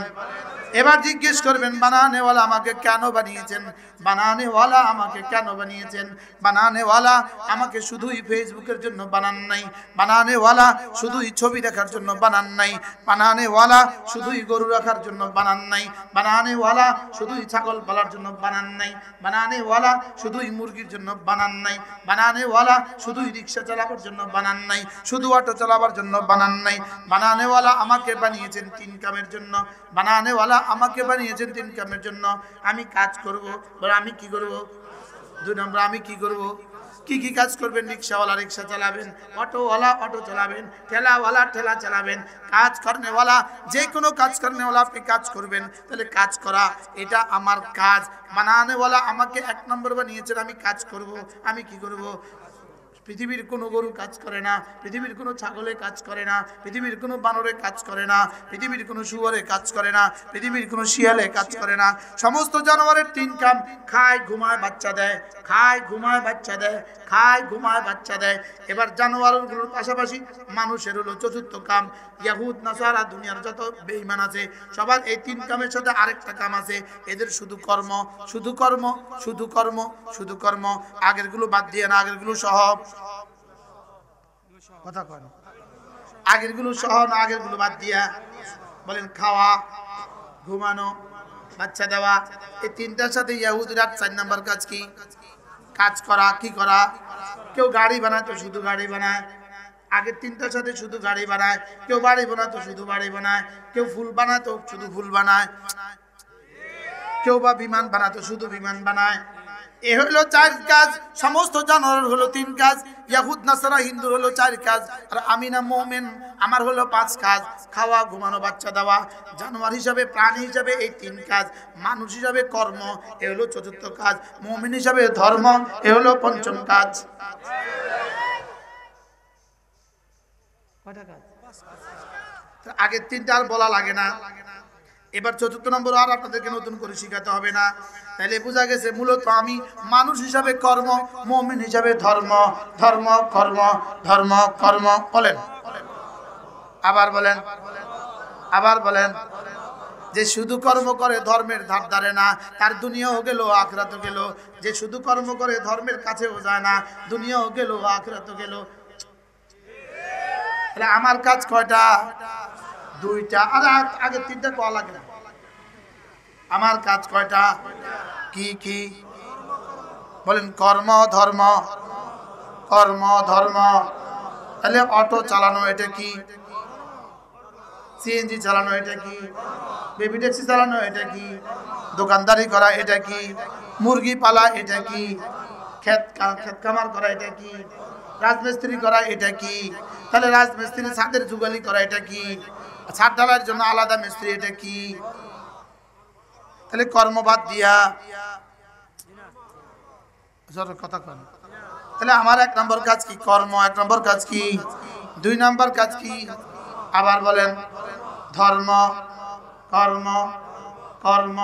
এবার জিজ্ঞেস করবেন, বানানেওয়ালা আমাকে কেন বানিয়েছেন? বানানেওয়ালা আমাকে কেন বানিয়েছেন? বানানেওয়ালা আমাকে শুধুই ফেসবুকের জন্য বানান নাই, বানানেওয়ালা শুধুই ছবি দেখার জন্য বানান নাই, বানানেওয়ালা শুধুই গরু রাখার জন্য বানান নাই, বানানেওয়ালা শুধুই ছাগল পালার জন্য বানান নাই, বানানেওয়ালা শুধুই মুরগির জন্য বানান নাই, বানানেওয়ালা শুধুই রিক্সা চালাবার জন্য বানান নাই, শুধু অটো চালাবার জন্য বানান নাই। বানানেওয়ালা আমাকে বানিয়েছেন তিন কামের জন্য। বানানেওয়ালা আমাকে বানিয়েছেন তিন কামের জন্য। আমি কাজ করব, বলে আমি কি করব? দুই নম্বর, আমি কি করব? কি কি কাজ করবেন? রিক্সাওয়ালা রিক্সা চালাবেন, অটোওয়ালা অটো চালাবেন, ঠেলাওয়ালা ঠেলা চালাবেন। কাজ করনেওয়ালা, যে কোনো কাজ করনেওয়ালা আপনি কাজ করবেন। তাহলে কাজ করা এটা আমার কাজ। বানানেওয়ালা আমাকে এক নম্বর বানিয়েছেন, আমি কাজ করব। আমি কি করব? পৃথিবীর কোনো গরু কাজ করে না, পৃথিবীর কোনো ছাগলে কাজ করে না, পৃথিবীর কোনো বানরে কাজ করে না, পৃথিবীর কোনো শুয়োরে কাজ করে না, পৃথিবীর কোনো শিয়ালে কাজ করে না। সমস্ত জানোয়ারের তিন কাম: খায়, ঘুমায়, বাচ্চা দেয়, খায়, ঘুমায়, বাচ্চা দেয়, খায়, ঘুমায়, বাচ্চা দেয়। এবার জানোয়ারগুলোর পাশাপাশি মানুষের হলো চতুর্থ কাম। ইয়াহুদ নাসারা দুনিয়ার যত বেঈমান আছে, সবার এই তিন কামের সাথে আরেকটা কাম আছে। এদের শুধু কর্ম, শুধু কর্ম, শুধু কর্ম, শুধু কর্ম। আগেরগুলো বাদ দিয়ে না, আগেরগুলো সহ। কথা কয় না, আগেরগুলো সহ না, আগেরগুলো বাদ দিয়া। বলেন খাওয়া, ঘুমানো, বাচ্চা দেওয়া। এই তিনটার সাথে ইহুদিরা 4 নাম্বার কাজ কি? কাজ করা। কি করা? কেউ গাড়ি বানায় তো শুধু গাড়ি বানায়, আগের তিনটার সাথে শুধু গাড়ি বানায়। কেউ বাড়ি বানায় তো শুধু বাড়ি বানায়, কেউ ফুল বানায় তো শুধু ফুল বানায়। কেউ বা বিমান বানাতো, শুধু বিমান বানায়। এ হলো 4 কাজ। সমস্ত জানোয়ার হলো 3 কাজ। ইয়াহুদ নাসারা হিন্দু হলো 4 কাজ। আর আমিনা মুমিন আমার হলো 5 কাজ। খাওয়া, ঘুমানো, বাচ্চা দেওয়া। জানোয়ার হিসাবে, প্রাণী হিসাবে এই 3 কাজ। মানুষ হিসাবে কর্ম, এ হলো 4র্থ কাজ। মুমিন হিসাবে ধর্ম, এ হলো 5ম কাজ। কয়টা কাজ? আগের 3টা আর বলা লাগে না। এবার 4র্থ নম্বর আর আপনাদেরকে নতুন করে শিখাতে হবে না। তাহলে বোঝা গেছে মূলত আমি মানুষ হিসাবে কর্ম, মুমিন হিসাবে ধর্ম। ধর্ম, কর্ম, ধর্ম, কর্ম। বলেন, আবার বলেন, আবার বলেন। যে শুধু কর্ম করে ধর্মের ধার ধারে না, তার দুনিয়াও গেল আখিরাতও গেল। যে শুধু কর্ম করে ধর্মের কাছেও যায় না, দুনিয়াও গেল আখিরাতও গেল। তাহলে আমার কাজ কয়টা? 2টা। আর আগে 3টা কল লাগে না। আমার কাজ কয়টা? কি কি বলেন? কর্ম, ধর্ম, কর্ম, ধর্ম। তাহলে অটো চালানো এটা কি? সিএনজি চালানো এটা কি? বেবি ট্যাক্সি চালানো এটা কি? দোকানদারি করা এটা কি? মুরগি পালা এটা কি? ক্ষেত খামার করা এটা কি? রাজমিস্ত্রি করা এটা কি? তাহলে রাজমিস্ত্রি ছাদের যুগালি করা এটা কি? ছাদ ঢালাইয়ের জন্য আলাদা মিস্ত্রি এটা কি? তাহলে কর্মবাদ দিয়া কথা কন। তাহলে আমার 1 নম্বর কাজ কি? কর্ম। 1 নম্বর কাজ কি? 2 নম্বর কাজ কি? আবার বলেন। ধর্ম, কর্ম, কর্ম,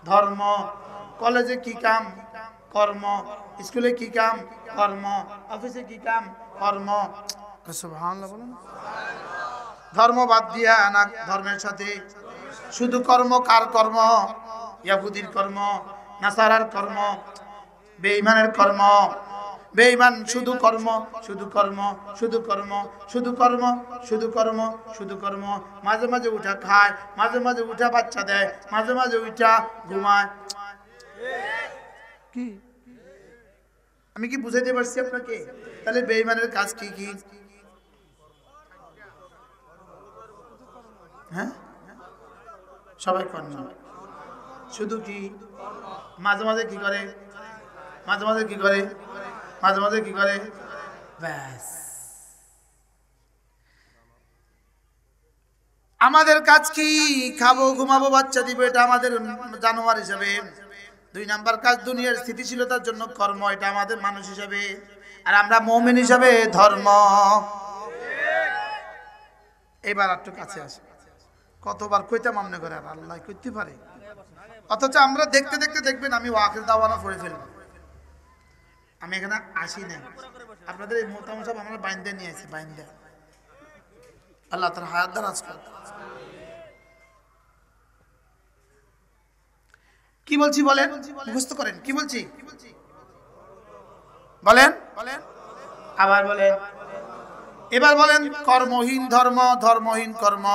ধর্ম। কলেজে কি কাম? কর্ম। স্কুলে কি কাম? কর্ম। অফিসে কি কাম? কর্ম। সুবহানাল্লাহ বলেন। ধর্ম বাদ দিয়া না ধর্মের সাথে শুধু কর্ম। কার কর্ম? ইহুদির কর্ম, নাসারার কর্ম, বেঈমানের কর্ম। বেঈমান শুধু কর্ম, শুধু কর্ম, শুধু কর্ম, শুধু কর্ম, শুধু কর্ম, শুধু কর্ম। মাঝে মাঝে উঠা খায়, মাঝে মাঝে উঠা বাচ্চা দেয়, মাঝে মাঝে উঠা ঘুমায়। কি আমি কি বুঝাইতে পারছি আপনাকে? তাহলে বেঈমানের কাজ কি কি? হ্যাঁ, সবাই কর্ম। শুধু কি? মাঝে মাঝে কি করে? মাঝে মাঝে কি করে? মাঝে মাঝে কি করে? ব্যাস। আমাদের কাজ কি? খাবো, ঘুমাবো, বাচ্চা দিব, এটা আমাদের জানোয়ার হিসাবে। 2 নাম্বার কাজ দুনিয়ার স্থিতিশীলতার জন্য কর্ম, এটা আমাদের মানুষ হিসাবে। আর আমরা মুমিন হিসাবে ধর্ম। এবার একটু কাছে আসে। কতবার কইতাম আমনে করে, আর আল্লাহ কইতে পারে। অথচ আমরা দেখতে দেখতে দেখবেন আমি ওয়াকিল দাওয়ানা পড়ে ফেলব। আমি এখানে আসি না, আপনাদের এই মোতামত সব আমরা বাইন্দা নিয়ে আসি। বাইন্দা আল্লাহ তার হায়াত দারাজ করে। কি বলছি বলেন? মুখস্থ করেন। কি বলছি বলেন? আবার বলেন। এবার বলেন। কর্মহীন ধর্ম, ধর্মহীন কর্ম।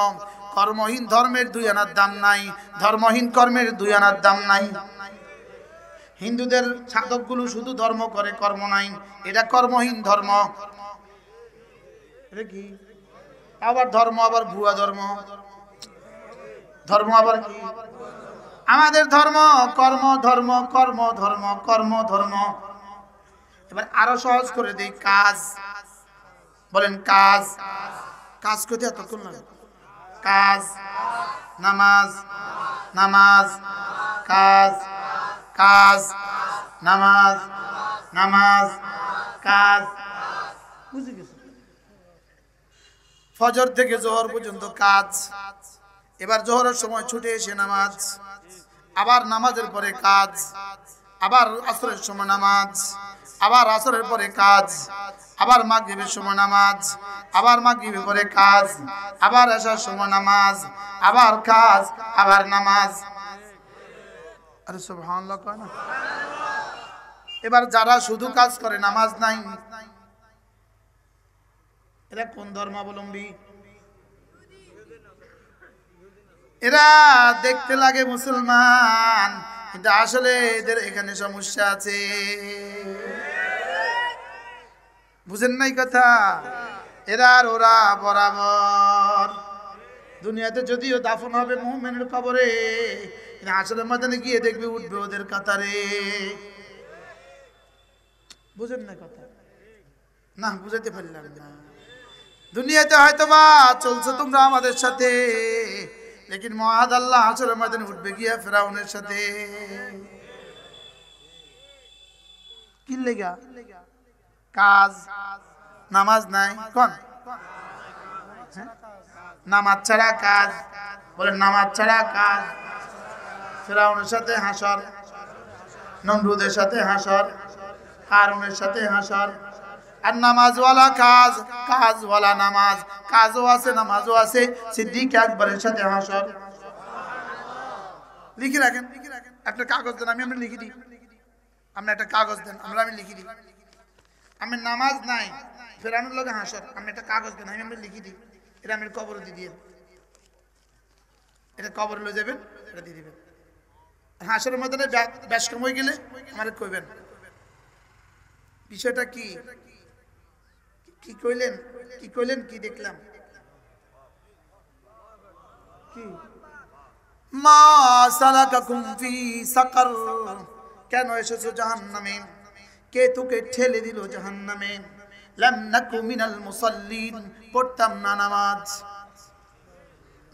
কর্মহীন ধর্মের 2 আনার দাম নাই, ধর্মহীন কর্মের 2 আনার দাম নাই। হিন্দুদের সাধকগুলো শুধু ধর্ম করে, কর্ম নাই, এটা কর্মহীন ধর্ম। এটা কি? আবার ধর্ম, আবার ভুয়া ধর্ম। ধর্ম আবার কি? আমাদের ধর্ম কর্ম, ধর্ম, কর্ম, ধর্ম, কর্ম, ধর্ম। এবার আরো সহজ করে দেই। কাজ। বলেন কাজ। কাজ করতে এতক্ষণ লাগে? কাজ, নামাজ, নামাজ, কাজ, কাজ, নামাজ, নামাজ, কাজ। বুঝে গেছে? ফজর থেকে জোহর পর্যন্ত কাজ। এবার জোহরের সময় ছুটে এসে নামাজ, আবার নামাজের পরে কাজ, আবার আসরের সময় নামাজ, আবার আসরের পরে কাজ, আবার মাগরিবের সময় নামাজ, আবার মাগরিবের পরে কাজ, আবার এশার সময় নামাজ, আবার কাজ, আবার নামাজ। আরে সুবহানাল্লাহ কয় না? এবার যারা শুধু কাজ করে, নামাজ নাই, এরা কোন ধর্মাবলম্বী? এরা দেখতে লাগে মুসলমান, কিন্তু আসলে এদের এখানে সমস্যা আছে। বুঝেন নাই কথা? এরা আর ওরা বরাবর। দুনিয়াতে যদিও দাফন হবে মুমিনের কবরে, হাসরের ময়দানে গিয়ে দেখবে উঠবে ওদের কাতারে। বুঝেন না কথা? না বুঝাতে পারলাম না। দুনিয়াতে হয়তো বা চলছো তোমরা আমাদের সাথে, লেকিন মহাদ আল্লাহ হাসরের ময়দানে উঠবে গিয়া ফেরাউনের সাথে। কি লেগা? কাজ নামাজ নাই কোন? নামাজ ছাড়া কাজ, বলেন নামাজ ছাড়া কাজ। ফেরাউনের সাথে হাসর, নমরুদের সাথে হাসর, কারুনের সাথে হাসর। আর নামাজওয়ালা কাজ, কাজওয়ালা নামাজ, কাজও আছে নামাজও আছে। সিদ্দিক আকবরের সাথে হাসর। লিখে রাখেন, একটা কাগজ দেন, আমি লিখে দিই। আপনি একটা কাগজ দেন, আমি লিখে দিই। আমি নামাজ নাই, ফেরানোর লগে হাসর, আমি একটা কাগজ দেন, আমি লিখে দিই। এটা আমি কবর দিয়ে দিই, এটা কবর লয়ে যাবেন, এটা দিয়ে দিবেন। হাসরের মধ্যে বেশ কম হয়ে গেলে আমার কইবেন বিষয়টা কি, কি কইলেন, কি কইলেন, কি দেখলাম, কি মা সালাকাকুম ফি সাকার, কেন এসেছো জাহান্নামে, কে তোকে ঠেলে দিল জাহান্নামে। লাম নাকু মিনাল মুসাল্লিন, পড়তাম না নামাজ।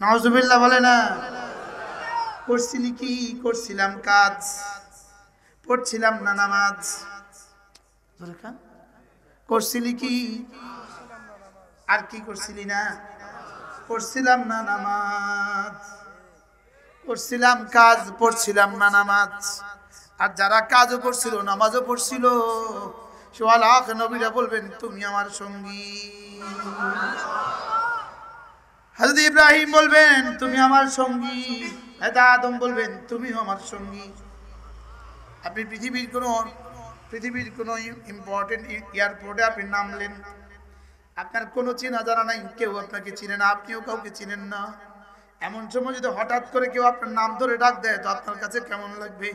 নাউজুবিল্লাহ বলে না। করছিলি কি? করছিলাম কাজ, পড়ছিলাম না নামাজ। করছিলি কি? আর কি করছিলি না? পড়ছিলাম না নামাজ, করছিলাম কাজ, পড়ছিলাম না নামাজ। আর যারা কাজও করছিল নামাজও পড়ছিল, সোয়া লাখ নবীরা বলবেন তুমি আমার সঙ্গী। হযরত ইব্রাহিম বলবেন তুমি আমার সঙ্গী, হযরত আদম বলবেন তুমিও আমার সঙ্গী। আপনি পৃথিবীর কোনো ইম্পর্টেন্ট এয়ারপোর্টে আপনি নামলেন, আপনার কোনো চেনা জানা নাই, কেউ আপনাকে চিনে না, আপনিও কাউকে চিনেন না। এমন সময় যদি হঠাৎ করে কেউ আপনার নাম ধরে ডাক দেয়, তো আপনার কাছে কেমন লাগবে?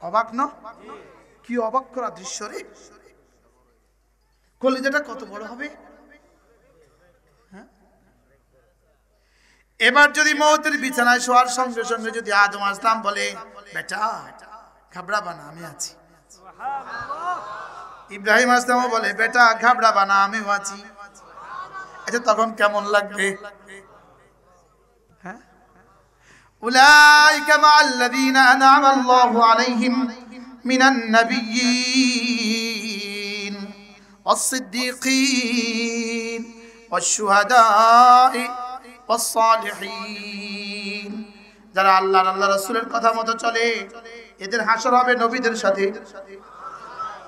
অবাক না? কি অবাক করা দৃশ্য রে! কলিজাটা কত বড় হবে। এবার যদি মওতের বিছানায় শোয়ার সঙ্গে সঙ্গে যদি আদম আসলাম বলে বেটা ঘাবড়াবা না আমি আছি, ইব্রাহিম আসলামও বলে বেটা ঘাবড়াবা না আমিও আছি, আচ্ছা তখন কেমন লাগবে? হ্যাঁ, উলাইকা মা'আল্লাযীনা আন'আমা আল্লাহু আলাইহিম মিনান নাবিয়্যিন ওয়াস-সিদ্দীকীন ওয়াশ-শুহাদা'i ওয়াস-সালিহিন। যারা আল্লাহ রাসূলের কথা মতো চলে এদের হাসর হবে নবীদের সাথে,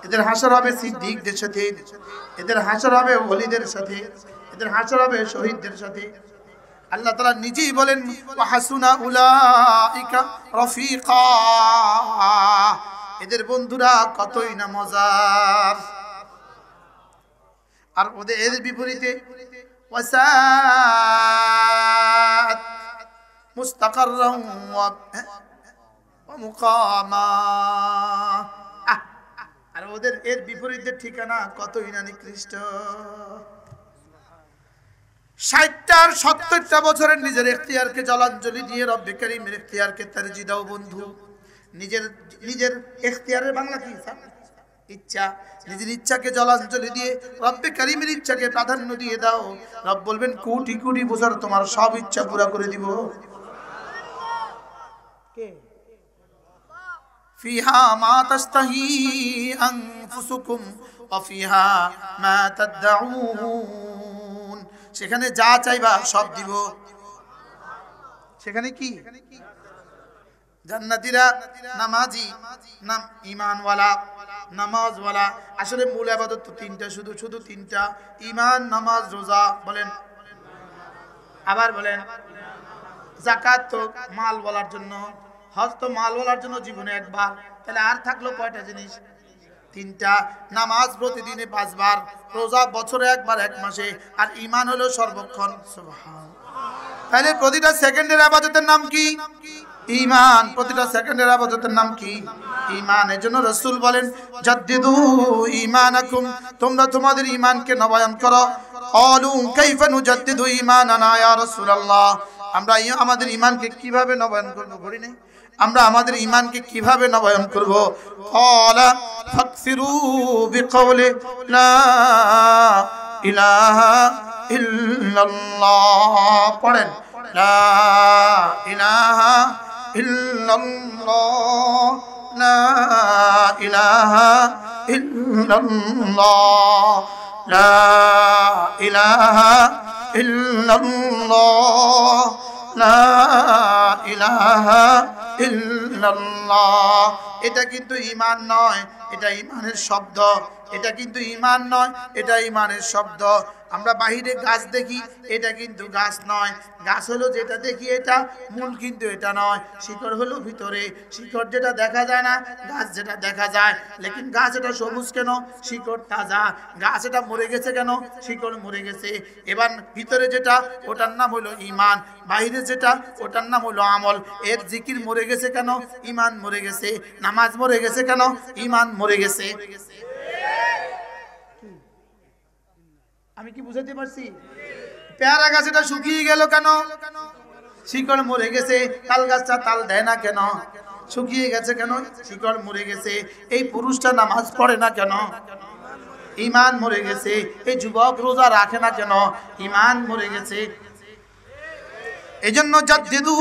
এদের হাসর হবে সিদ্দিকদের সাথে, এদের হাসর হবে ওলিদের সাথে, এদের হাসর হবে শহীদদের সাথে। আল্লাহ তাআলা নিজেই বলেন ওয়া হাসুনা উলাইকা রাফিকা, এদের বন্ধুরা কতই না মজার। আর ওদের এর বিপরীতে ওয়াসাত মুস্তাকাররান ওয়া মুকামা, আর ওদের এর বিপরীতে ঠিকানা কতই না নিকৃষ্ট। 60টা আর 70টা বছরের নিজের ইখতিয়ারকে জলাঞ্জলি দিয়ে রব্বে কারীমের ইখতিয়ারকে তারজি দাও বন্ধু। নিজের ইখতিয়ারের বাংলা কি? ইচ্ছা। নিজের ইচ্ছাকে জলাঞ্জলি দিয়ে রব্বে কারীমের ইচ্ছাকে প্রাধান্য দিয়ে দাও। রব বলবেন কোটি কোটি বছর তোমার সব ইচ্ছা পুরা করে দিব। কে? ফিহা মা তাস্তাহি আনফুসুকুম ওয়া ফিহা মা তাদউন, সেখানে যা চাইবা সব দিব। সেখানে কি? জান্নাতীরা নামাজি, নাম ঈমানওয়ালা, নামাজওয়ালা। আসলে মূল ইবাদত তো তিনটা, শুধু তিনটা, ঈমান, নামাজ, রোজা। বলেন আবার বলেন। যাকাত তো মাল বলার জন্য, হজ তো মাল বলার জন্য জীবনে একবার, তাহলে আর থাকলো কয়টা জিনিস? তিনটা। নামাজ প্রতিদিনে 5 বার, রোজা বছরে একবার 1 মাসে, আর ঈমান হলো সর্বক্ষণ। সুবহানাল্লাহ। তাহলে প্রতিটা সেকেন্ডের ইবাদতের নাম কি? ঈমান। প্রতিটা সেকেন্ডের ইবাদতের নাম কি? ঈমান। এজন্য রাসূল বলেন জাদ্দিদু ঈমানাকুম, তোমরা তোমাদের ঈমানকে নবায়ন করো। ক্বালু কাইফা নুজাদ্দিদু ঈমানানা ইয়া রাসূলুল্লাহ, আমরা আমাদের ঈমানকে কিভাবে নবায়ন করব বলি না আমরা আমাদের ঈমানকে কিভাবে নবায়ন করব ক্বালা ফাকসিরু বিকাউলি লা ইলাহা ইল্লাল্লাহ পড়েন লা ইলাহা ইল্লাল্লাহ লা ইলাহা ইল্লাল্লাহ লা ইলাহা ইল্লাল্লাহ লা ইলাহা ইল্লাল্লাহ এটা কিন্তু ঈমান নয় এটা ঈমানের শব্দ এটা কিন্তু ঈমান নয় এটা ঈমানের শব্দ আমরা বাহিরে গাছ দেখি এটা কিন্তু গাছ নয় গাছ হলো যেটা দেখি এটা মূল কিন্তু এটা নয় শিকড় হলো ভিতরে শিকড় যেটা দেখা যায় না গাছ যেটা দেখা যায় লেকিন গাছ এটা সবুজ কেন শিকড় তাজা গাছ এটা মরে গেছে কেন শিকড় মরে গেছে এবার ভিতরে যেটা ওটার নাম হলো ঈমান বাইরে যেটা ওটার নাম হলো আমল এর জিকির মরে গেছে কেন ঈমান মরে গেছে নামাজ মরে গেছে কেন ঈমান মরে গেছে আমি কি বুঝাতে পারছি পেয়ারা গাছটা শুকিয়ে গেল কেন শিকড় মরে গেছে তাল গাছটা তাল দেয় না কেন শুকিয়ে গেছে কেন শিকড় মরে গেছে এই পুরুষটা নামাজ পড়ে না কেন ঈমান মরে গেছে এই যুবক রোজা রাখে না কেন ঈমান মরে গেছে এজন্য জাদ্দিদু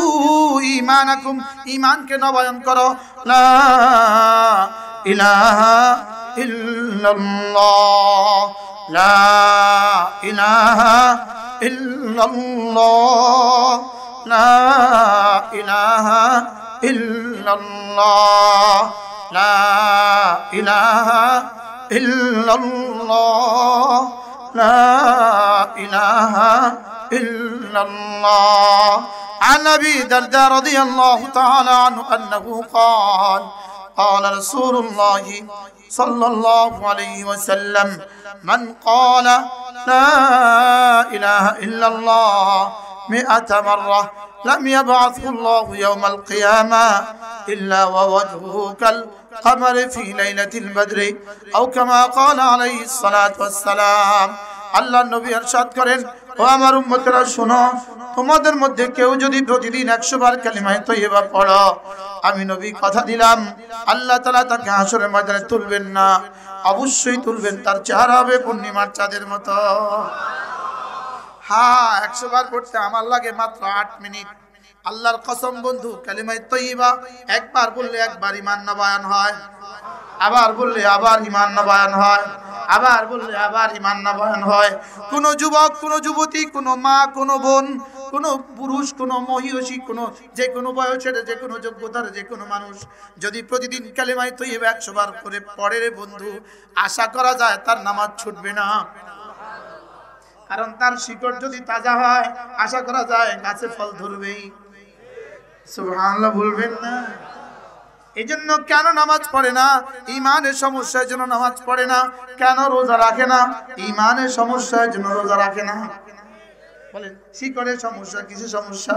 ঈমানাকুম ঈমানকে নবায়ন করো লা ইলাহা ইল্লাল্লাহ লা ইলাহা ইল্লাল্লাহ লা ইলাহা ইল্লাল্লাহ লা ইলাহা ইল্লাল্লাহ লা ইলাহা ইল্লাল্লাহ عن أبي درداء رضي الله تعالى عنه أنه قال قال رسول الله صلى الله عليه وسلم من قال لا إله إلا الله 100 مرة لم يبعثه الله يوم القيامة إلا ووجهه كالقمر في ليلة البدر أو كما قال عليه الصلاة والسلام الله النبي ارشاد করেন ও আমার উম্মতরা শোনো তোমাদের মধ্যে কেউ যদি প্রতিদিন 100 বার কালিমায়ে তয়্যিবা পড়ো আমি নবী কথা দিলাম আল্লাহ তাআলা তাকে হাসরের ময়দানে তুলবেন না অবশ্যই তুলবেন তার চেহারা হবে পূর্ণিমার চাঁদের মতো হ্যাঁ 100 বার পড়তে আমার লাগে মাত্র 8 মিনিট আল্লাহর কসম বন্ধু কালিমায়ে তয়্যিবা একবার বললে একবার ঈমান নবায়ন হয় আবার বললে আবার ঈমান নবায়ন হয় আবার বললে আবার ঈমান নবায়ন হয় কোন যুবক কোন যুবতী কোন মা কোন বোন কোন পুরুষ কোন মহিষী কোন যে কোনো বয়সের যে কোনো যোগ্যতার যে কোনো মানুষ যদি প্রতিদিন কালিমায়ে তয়্যিবা 100 বার করে পড়ে রে বন্ধু আশা করা যায় তার নামাজ ছুটবে না কারণ তার শিকড় যদি তাজা হয় আশা করা যায় গাছে ফল ধরবেই সুবহানাল্লাহ বলবেন না এজন্য কেন নামাজ পড়ে না ঈমানের সমস্যার জন্য নামাজ পড়ে না কেন রোজা রাখে না ঈমানের সমস্যার জন্য রোজা রাখে না বলেন শিকড়ের সমস্যা কিছু সমস্যা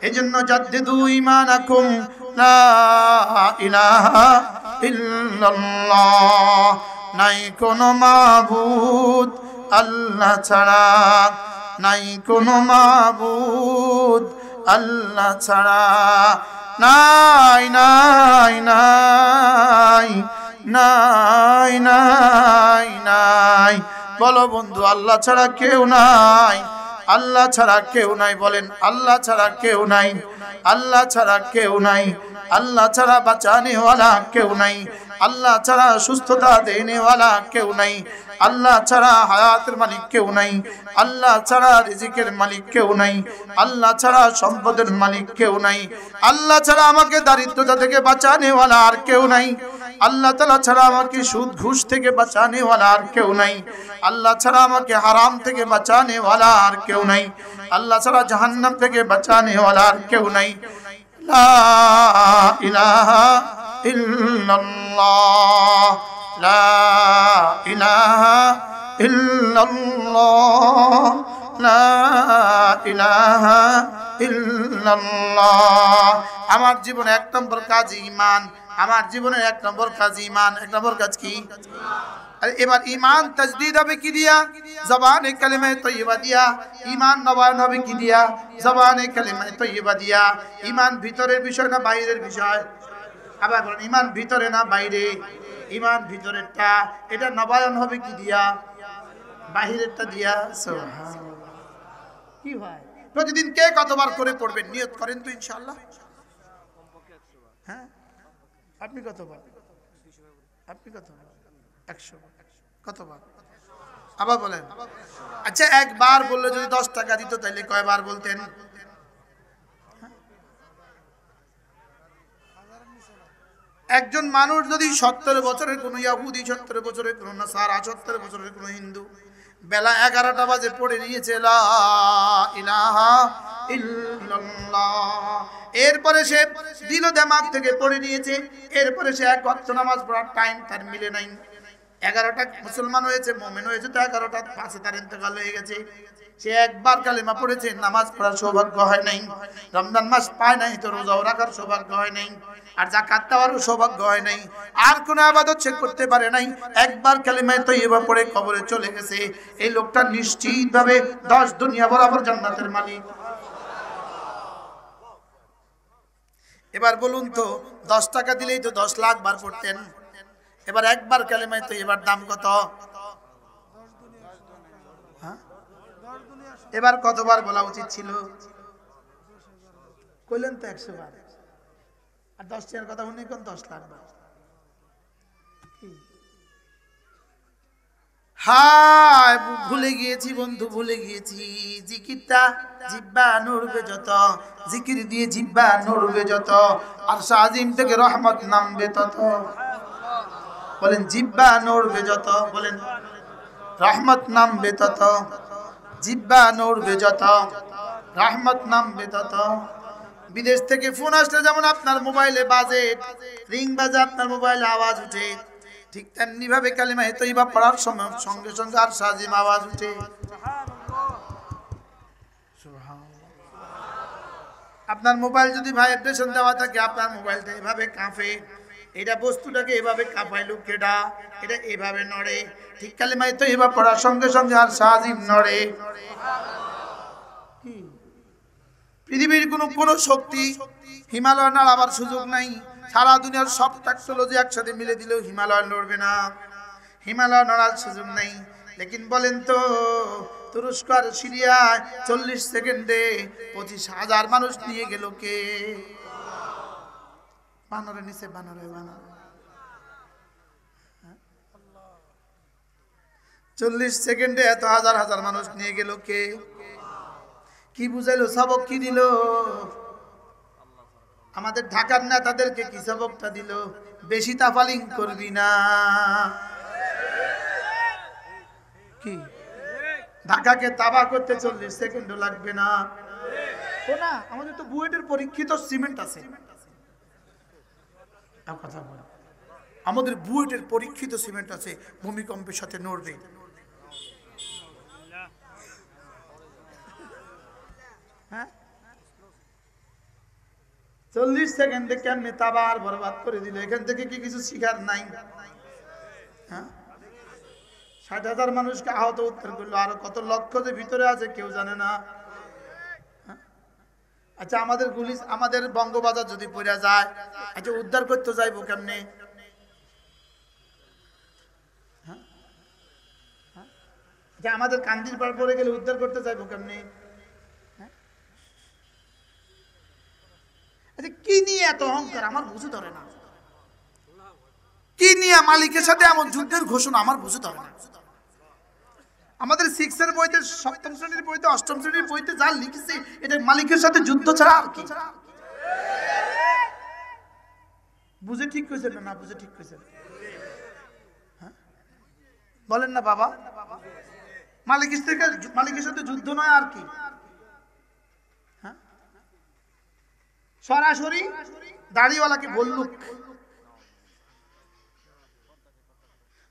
এজন্য জাদ্দিদু ঈমানাকুম লা ইলাহা ইল্লাল্লাহ নাই কোনো মাবুদ আল্লাহ ছাড়া নাই কোনো মাবুদ আল্লাহ ছাড়া নাই নাই নাই নাই নাই নাই বলো বন্ধু আল্লাহ ছাড়া কেউ নাই আল্লাহ ছাড়া কেউ নাই বলেন আল্লাহ ছাড়া কেউ নাই আল্লাহ ছাড়া কেউ নাই আল্লাহ ছাড়া বাঁচানে ওয়ালা কেউ নাই আল্লাহ ছাড়া সুস্থতা দেনে ওয়ালা কেউ নাই আল্লাহ ছাড়া হায়াতের মালিক কেউ নাই আল্লাহ ছাড়া রিজিকের মালিক কেউ নাই আল্লাহ ছাড়া সম্পদের মালিক কেউ নাই আল্লাহ ছাড়া আমাকে দারিদ্রতা থেকে বাঁচানে ওয়ালা আর কেউ নাই আল্লাহ তাআলা ছাড়া আমাকে সুদ ঘুষ থেকে বাঁচানে ওয়ালা আর কেউ নাই আল্লাহ ছাড়া আমাকে হারাম থেকে বাঁচানে ওয়ালা আর কেউ নাই আল্লাহ ছাড়া জাহান্নাম থেকে বাঁচানে ওয়ালা আর কেউ নাই লা ইলাহা ইল্লাল্লাহ লা ইলাহা ইল্লাল্লাহ লা ইলাহা ইল্লাল্লাহ। আমার জীবনে এক নম্বর কাজ ঈমান, আমার জীবনের এক নম্বর কাজ ঈমান। এক নম্বর কাজ কি? আর এবার ঈমান তাজদীদ হবে কি দিয়া? জবানে কালিমায়ে তয়্যিবা দিয়া। ঈমান নবায়ন হবে কি দিয়া? জবানে কালিমায়ে তয়্যিবা দিয়া। ঈমান ভিতরের বিষয় না বাইরের বিষয়? আবার বলেন, ঈমান ভিতরে না বাইরে? ঈমান ভিতরেরটা, এটা নবায়ন হবে কি দিয়া? বাহিরেরটা দিয়া। সুবহানাল্লাহ। কি ভাই, প্রতিদিন কে কতবার করে পড়বেন? নিয়ত করেন তো ইনশাআল্লাহ। হ্যাঁ, আপনি কতবার? আপনি কতবার? 100 কতবার? আবার বলেন। আচ্ছা, একবার বললে যদি 10 টাকা দিত তাহলে কয়বার বলতেন? একজন মানুষ যদি 70 বছরের কোন ইহুদি, 70 বছরের কোন নাসারা, 70 বছরের কোন হিন্দু বেলা 11টা বাজে পড়ে নিয়েছে লা ইলাহা ইল্লাল্লাহ, এরপরে সে দিল দিমাগ থেকে পড়ে নিয়েছে, এরপরে সে এক ওয়াক্ত নামাজ পড়ার টাইম তার মিলে নাই, 11টা মুসলমান হয়েছে, মুমিন হয়েছে, তো 11টা 5 তার ইন্তেকাল হয়ে গেছে। সে একবার কালেমা পড়েছে, নামাজ পড়ার সৌভাগ্য হয় নাই, রমজান মাস পায় নাই, তো রোজাও রাখার সৌভাগ্য হয় নাই, আর যাকাত দেওয়ারও সৌভাগ্য হয় নাই, আর কোন ইবাদত সে করতে পারে নাই। একবার কালেমায়ে তয়্যিবা পড়ে কবরে চলে গেছে। এই লোকটা নিশ্চিতভাবে 10 দুনিয়া বরাবর জান্নাতের মালিক। এবার বলুন তো, 10 টাকা দিলেই তো 10 লাখ বার পড়তেন। এবার একবার কালেমায়ে তয়্যিবার দাম কত? এবার কতবার বলা উচিত ছিল? কইলেন তো 100 বার। আর 10 টাকার কথা উনি কোন 10 লাখ বার। হায়, ভুলে গিয়েছি বন্ধু, ভুলে গিয়েছি। জিকিরটা জিহ্বা নড়বে যত, জিকির দিয়ে জিহ্বা নড়বে যত, আরশ আজিম থেকে রহমত নামবে তত। বলেন, জিহ্বা নড়বে যত, বলেন রহমত নামবে তত। জিহ্বা নড়বে যত, রহমত নামবে তত। বিদেশ থেকে ফোন আসলে যেমন আপনার মোবাইলে বাজে, রিং বাজে, আপনার মোবাইলে আওয়াজ উঠে, ঠিক তেমনি ভাবে কালিমায়ে তয়্যিবা পড়ার সময় সঙ্গে সঙ্গে আরশ আজিম আওয়াজ উঠে। আপনার মোবাইল যদি ভাইব্রেশন দেওয়া থাকে, আপনার মোবাইলটা এভাবে কাঁপে, এটা বস্তুটাকে এভাবে কাঁপাইলো কেডা, এটা এভাবে নড়ে। ঠিক কালিমায়ে তয়্যিবা পড়ার সঙ্গে সঙ্গে আরশ আজিম নড়ে। কি পৃথিবীর কোনো শক্তি হিমালয় নাড়াবার সুযোগ নাই। সারা দুনিয়ার সব টেকনোলজি একসাথে মিলে দিলেও হিমালয় নড়বে না, হিমালয় নড়ার সুযোগ নাই। লেকিন বলেন তো, তুরস্ক আর সিরিয়ায় 40 সেকেন্ডে 25,000 মানুষ নিয়ে গেল কে? বানরে নিচে, বানরে 40 সেকেন্ডে এত হাজার হাজার মানুষ নিয়ে গেল কে? কি বুঝাইলো? সবক কি দিল? আমাদের ঢাকার নেতাদেরকে কি সবকটা দিল? বেশি তাফালিং করবি না। কি ঢাকাকে তাবাহ করতে 40 সেকেন্ডও লাগবে না। না, আমাদের তো বুয়েটের পরীক্ষিত সিমেন্ট আছে। কথা বল, আমাদের বুয়েটের পরীক্ষিত সিমেন্ট আছে, ভূমিকম্পের সাথে নড়বে। হ্যাঁ, 40 সেকেন্ডে কেমনে তাবার বরবাদ করে দিল। এখান থেকে কি কিছু শিখার নাই? হ্যাঁ, 60,000 মানুষকে আহত উদ্ধার করলো, আরো কত লক্ষ যে ভিতরে আছে কেউ জানে না। আচ্ছা, আমাদের গুলি, আমাদের বঙ্গবাজার যদি পড়ে যায়, আচ্ছা উদ্ধার করতে যাইবো কেমনে? আচ্ছা, আমাদের কান্দির পাড় পড়ে গেলে উদ্ধার করতে যাইবো কেমনে? আচ্ছা, কি নিয়ে এত অহংকার আমার বুঝে ধরে না। কি নিয়ে মালিকের সাথে এমন যুদ্ধের ঘোষণা আমার বুঝে ধরে না। আমাদের 6 এর বইতে, 7ম শ্রেণীর বইতে, 8ম শ্রেণীর বইতে যা লিখেছে, এটা মালিকের সাথে যুদ্ধ ছাড়া আর কি? বুঝে ঠিক কইছে না বুঝে ঠিক কইছে? হ্যাঁ, বলেন না বাবা। মালিকের সাথে যুদ্ধ নয় আর কি? হ্যাঁ, সরাসরি দাড়িওয়ালাকে বললুক,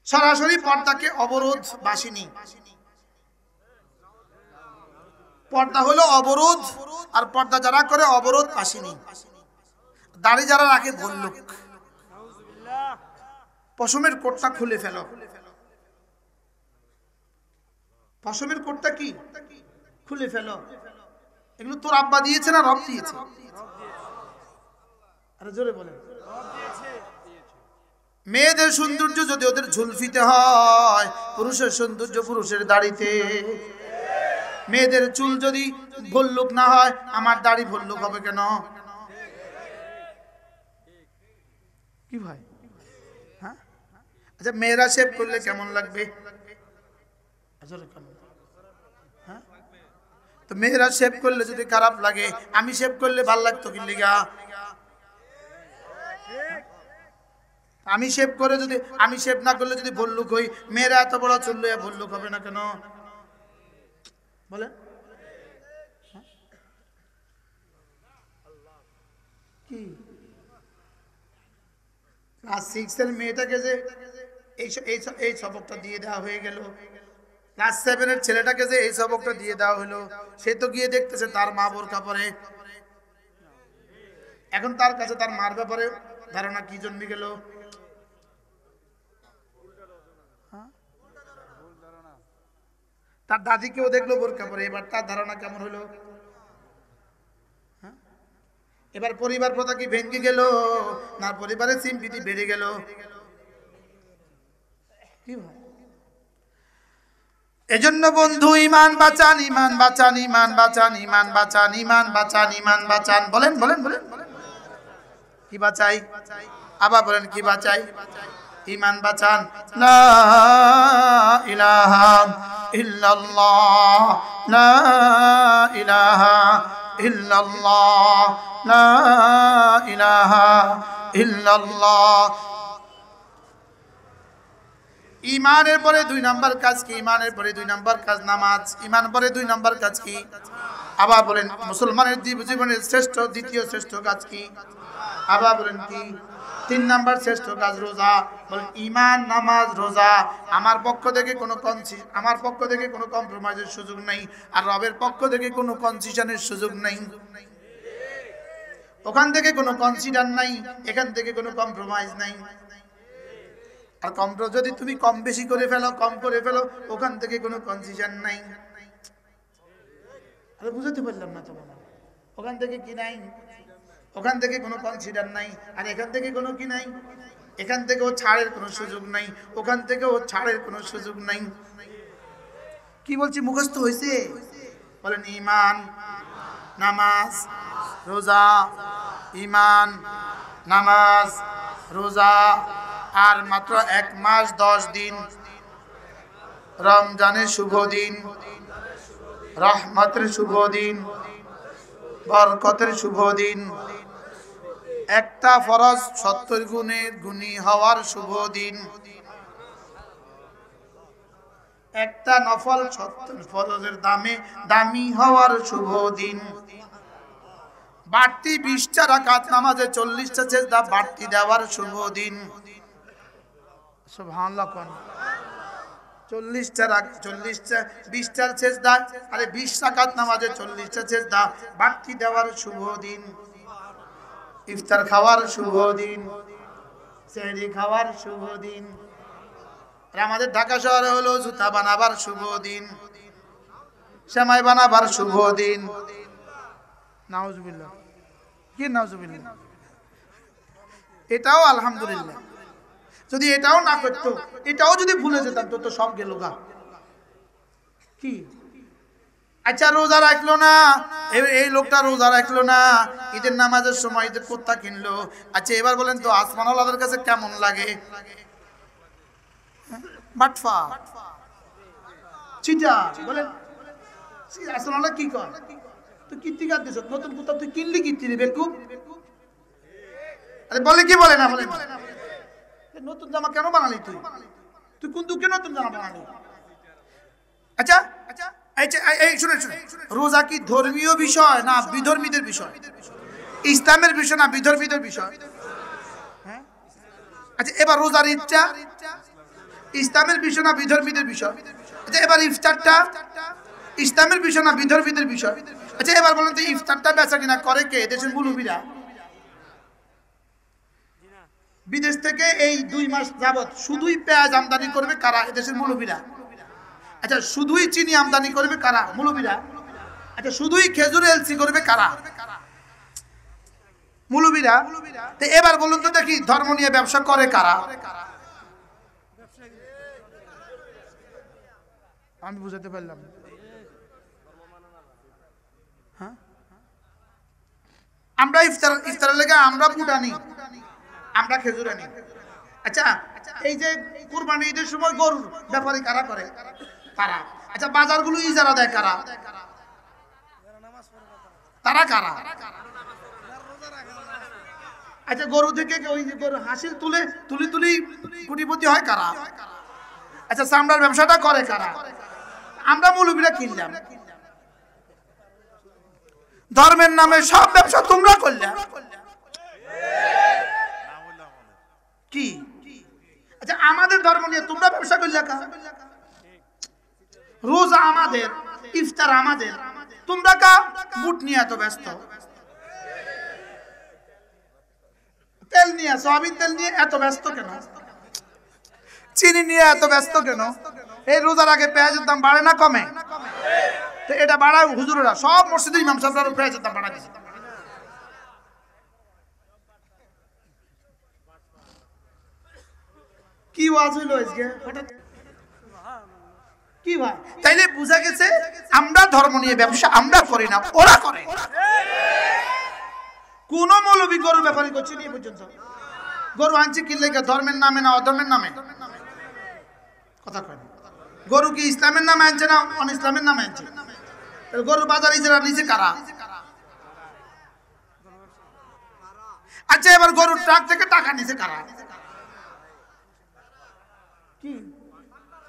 সরাসরি পর্দাকে অবরোধ বাসিনী। পর্দা হলো অবরোধ, আর পর্দা যারা করে অবরোধ আসেনি। দাড়ি যারা রাখে ভল্লুক। পশমের কোটটা খুলে ফেলো। পশমের কোটটা কি খুলে ফেলো। এগুলো তোর আব্বা দিয়েছে না রব দিয়েছে? আরে জোরে বলেন। মেয়েদের সৌন্দর্য যদি ওদের ঝুলফিতে হয়, পুরুষের সৌন্দর্য পুরুষের দাড়িতে। মেয়েদের চুল যদি ভল্লুক না হয়, আমার দাড়ি ভল্লুক হবে কেন? কি ভাই? হ্যাঁ, আচ্ছা মেয়েরা শেভ করলে কেমন লাগবে? হ্যাঁ, তো মেয়েরা শেভ করলে যদি খারাপ লাগে, আমি শেভ করলে ভাল লাগতো কি লিগা? আমি শেভ করে যদি, আমি শেভ না করলে যদি ভল্লুক হই, মেয়েরা এত বড় চুল লইয়া ভল্লুক হবে না কেন বলেন? কি ক্লাস 6 এর মেয়েটাকে যে এই সবকটা দিয়ে দেওয়া হয়ে গেল, ক্লাস 7 এর ছেলেটাকে যে এই সবকটা দিয়ে দেওয়া হলো, সে তো গিয়ে দেখতেছে তার মা বোরকা পরে। এখন তার কাছে তার মার ব্যাপারে ধারণা কি জন্মে গেল? তার দাদিকেও দেখলো বোরকা পরে, এবার তার ধারণা কেমন হলো? এবার পরিবার প্রথা কি ভেঙে গেল, না পরিবারের সিম্পিতি বেড়ে গেল? কি ভাই? এজন্য বন্ধু ইমান বাঁচান, ইমান বাঁচান, ইমান বাঁচান, ইমান বাঁচান, ইমান বাঁচান, ইমান বাঁচান। বলেন বলেন বলেন। কি বাঁচাই? আবার বলেন কি বাঁচাই? ইমান বাঁচান। লা ইলাহা ইল্লাল্লাহ, লা ইলাহা ইল্লাল্লাহ, লা ইলাহা ইল্লাল্লাহ। ইমানের পরে 2 নাম্বার কাজ কি? ইমানের পরে 2 নাম্বার কাজ নামাজ। ইমান পরে 2 নাম্বার কাজ কি? আবার বলেন মুসলমানের জীবনের শ্রেষ্ঠ দ্বিতীয় শ্রেষ্ঠ কাজ কি? আবার বলেন কি? 3 নাম্বার শ্রেষ্ঠ কাজ রোজা। বলেন ইমান, নামাজ, রোজা। আমার পক্ষ থেকে কোনো কম্প্রোমাইজের সুযোগ নেই, আর রবের পক্ষ থেকে কোনো কনসিশনের সুযোগ নেই। ওখান থেকে কোনো কনসিডার নাই, এখান থেকে কোনো কম্প্রোমাইজ নাই। আর যদি তুমি কম বেশি করে ফেলো, কম করে ফেলো, ওখান থেকে কোনো কনসিশন নাই। আরে বুঝতে পারলাম না তো বাবা। ওখান থেকে কি নাই? ওখান থেকে কোনো কনসিডার নাই, আর এখান থেকে কোনো কি নাই? এখান থেকেও ছাড়ের কোনো সুযোগ নাই, ওখান থেকেও ছাড়ের কোনো সুযোগ নাই। কি বলছি মুখস্থ হয়েছে? বলেন ইমান, নামাজ, রোজা। ইমান, নামাজ, রোজা। আর মাত্র 1 মাস 10 দিন, রমজানের শুভ দিন, রহমতের শুভ দিন, বরকতের শুভ দিন, একটা ফরজ 70 গুণের গুণী হওয়ার শুভ দিন, একটা নফল 70 ফরজের দামি হওয়ার শুভ দিন, বাড়তি 20টা রাকাত নামাজে 40টা সেজদা বাড়তি দেওয়ার শুভ দিন। সুবহানাল্লাহ। 20টার সেজদা, আরে 20 রাকাত নামাজে 40টা সেজদা বাড়তি দেওয়ার শুভ দিন, ইফতার খাওয়ার শুভ দিন, সেহরি খাওয়ার শুভ দিন। আর আমাদের ঢাকা শহরে হলো জুতা বানাবার শুভ দিন, সেমাই বানাবার শুভ দিন। নাউজুবিল্লাহ। কি নাউজুবিল্লাহ? এটাও আলহামদুলিল্লাহ। যদি এটাও না করতো, এটাও যদি ভুলে যেতাম তো সব গেল গা। কি আচ্ছা রোজা রাখলো না, এই লোকটা রোজা রাখলো না, ঈদের নামাজের সময় ঈদের কুত্তা কিনলো। আচ্ছা এবার বলেন তো আসমানওয়ালাদের কাছে কেমন লাগে? বাটফা চিটা বলেন। আসমানওয়ালা কি কর? তুই কীর্তিকার দিস, নতুন কুত্তা তুই কিনলি কীর্তি দিবে খুব। আরে বলে কি বলে না? বলে নতুন জামা কেন বানালি? তুই কোন দুঃখে নতুন জামা বানালি? আচ্ছা এই শুনে রোজা কি ধর্মীয় বিষয় না বিধর্মীদের বিষয়? ইসলামের বিষয় না বিধর্মীদের বিষয়? হ্যাঁ, আচ্ছা এবার রোজার ঈদটা ইসলামের বিষয় না বিধর্মীদের বিষয়? আচ্ছা এবার ইফতারটা ইসলামের বিষয় না বিধর্মীদের বিষয়। আচ্ছা এবার বলেন তো ইফতারটা বেচা কিনা করে কে? দেশের মুলুবিরা। বিদেশ থেকে এই 2 মাস যাবত শুধুই পেঁয়াজ আমদানি করবে কারা? এদেশের মুলুবিরা। আচ্ছা শুধুই চিনি আমদানি করবে কারা? মুলুবিরা। আচ্ছা শুধুই খেজুর এলসি করবে কারা? মুলুবিরা। তো এবার বলুন তো দেখি ধর্ম নিয়ে ব্যবসা করে কারা? আমি বুঝাতে পারলাম। হ্যাঁ আমরা ইফতারের লেগে আমরা বুট আনি, আমরা খেজুর আনি। আচ্ছা এই যে কুরবানি ঈদের সময় গরুর ব্যাপারী কারা করে? কারা? আচ্ছা বাজারগুলো ইজারা দেয় কারা? তারা কারা? আচ্ছা গরু থেকে ওই যে গরু হাসিল তুলি কোটিপতি হয় কারা? আচ্ছা চামড়ার ব্যবসাটা করে কারা? আমরা মৌলবীরা কিনলাম। ধর্মের নামে সব ব্যবসা তোমরা করলে কি? আচ্ছা আমাদের ধর্ম নিয়ে তোমরা ব্যবসা করলে কা? রোজা আমাদের, ইফতার আমাদের, তোমরা কা বুট নিয়ে এত ব্যস্ত? তেল নিয়ে, সয়াবিন তেল নিয়ে এত ব্যস্ত কেন? চিনি নিয়ে এত ব্যস্ত কেন? এই রোজার আগে পেঁয়াজের দাম বাড়ে না কমে? তো এটা বাড়ায় হুজুরেরা, সব মসজিদে ইমাম সাহেবরা পেঁয়াজের দাম বাড়া দিয়েছে। কি ওয়াজ হইলো আজকে হঠাৎ? কি ভাই তাইলে বুঝা গেছে আমরা ধর্ম নিয়ে ব্যবসা আমরা করি না, ওরা করে। কোন মৌলবী গরুর ব্যাপারী করছে এই পর্যন্ত? গরু আনছে কি লেগে? ধর্মের নামে না অধর্মের নামে? কথা কয়। গরু কি ইসলামের নামে আনছে না অন ইসলামের নামে আনছে? গরু বাজার ইজারা নিচে কারা? আচ্ছা এবার গরুর ট্রাক থেকে টাকা নিচে কারা? কি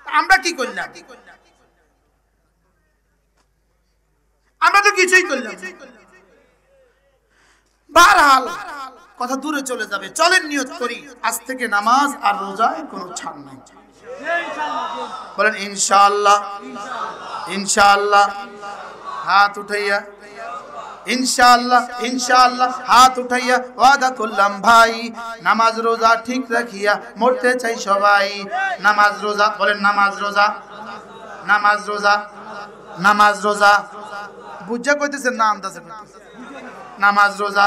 আমরা কি করলাম? আমরা তো কিছুই করলাম। বারহাল কথা দূরে চলে যাবে। চলেন নিয়ত করি আজ থেকে নামাজ আর রোজায় কোনো ছাড় নাই। বলেন ইনশাআল্লাহ। ইনশাআল্লাহ হাত উঠাইয়া, ইনশাআল্লাহ ইনশাআল্লাহ হাত উঠাইয়া ওয়াদা করলাম ভাই নামাজ রোজা ঠিক রাখিয়া মরতে চাই সবাই। নামাজ রোজা বলেন, নামাজ রোজা, নামাজ রোজা, নামাজ রোজা। বুঝা কইতেছেন না আন্দাজে কইতেছেন? নামাজ রোজা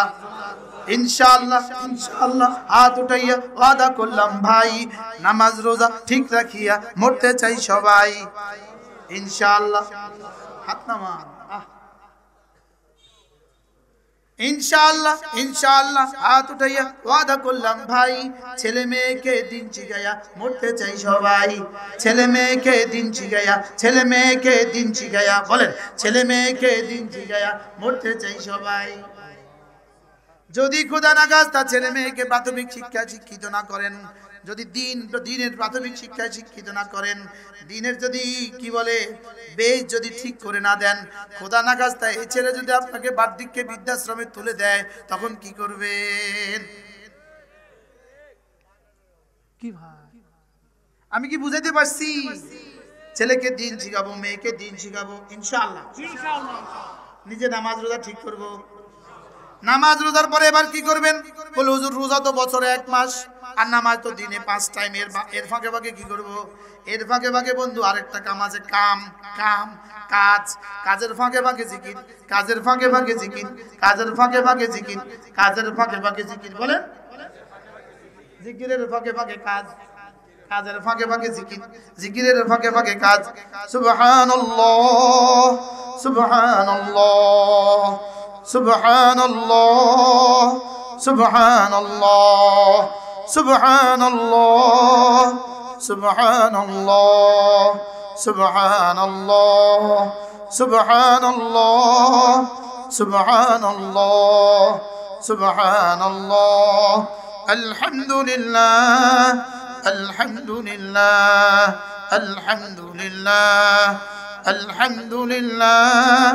ইনশাআল্লাহ ইনশাআল্লাহ হাত উঠাইয়া ওয়াদা করলাম ভাই নামাজ রোজা ঠিক রাখিয়া মরতে চাই সবাই। ইনশাআল্লাহ হাত নামান। ইনশাআল্লাহ ইনশাআল্লাহ হাত উঠাইয়া ওয়াদা করলাম ভাই ছেলে মেয়েকে দিন শিখাইয়া মরতে চাই সবাই। ছেলে মেয়েকে দিন শিখাইয়া, ছেলে মেয়েকে দিন শিখাইয়া, বলেন ছেলে মেয়েকে দিন শিখাইয়া মরতে চাই সবাই। যদি খোদা নাগাস্তা ছেলে মেয়েকে প্রাথমিক শিক্ষায় শিক্ষিত না করেন, যদি দিনের প্রাথমিক শিক্ষায় শিক্ষিত না করেন, দিনের যদি কি বলে বেশ যদি ঠিক করে না দেন, খোদা নাগাস্তা এই ছেলে যদি আপনাকে বার্ধক্যে বৃদ্ধাশ্রমে তুলে দেয় তখন কি করবেন? কি ভাই আমি কি বুঝাইতে পারছি? ছেলেকে দিন শিখাবো, মেয়েকে দিন শিখাবো ইনশাআল্লাহ। নিজে নামাজ রোজা ঠিক করবো। নামাজ রোজার পরে এবার কি করবেন? বলে হুজুর রোজা তো বছরে 1 মাস আর নামাজ তো দিনে 5 টাইম। এর ফাঁকে ফাঁকে কি করব? এর ফাঁকে ফাঁকে বন্ধু আরেকটা কাম আছে, কাম কাম কাজ। কাজের ফাঁকে ফাঁকে জিকির, কাজের ফাঁকে ফাঁকে জিকির, কাজের ফাঁকে ফাঁকে জিকির, কাজের ফাঁকে ফাঁকে জিকির। বলেন জিকিরের ফাঁকে ফাঁকে কাজ, কাজের ফাঁকে ফাঁকে জিকির, জিকিরের ফাঁকে ফাঁকে কাজ। সুবহানাল্লাহ সুবহানাল্লাহ সুবহানাল্লাহ সুবহানাল্লাহ সুবহানাল্লাহ সুবহানাল্লাহ সুবহানাল্লাহ সুবহানাল্লাহ সুবহানাল্লাহ সুবহানাল্লাহ আলহামদুলিল্লাহ আলহামদুলিল্লাহ আলহামদুলিল্লাহ আলহামদুলিল্লাহ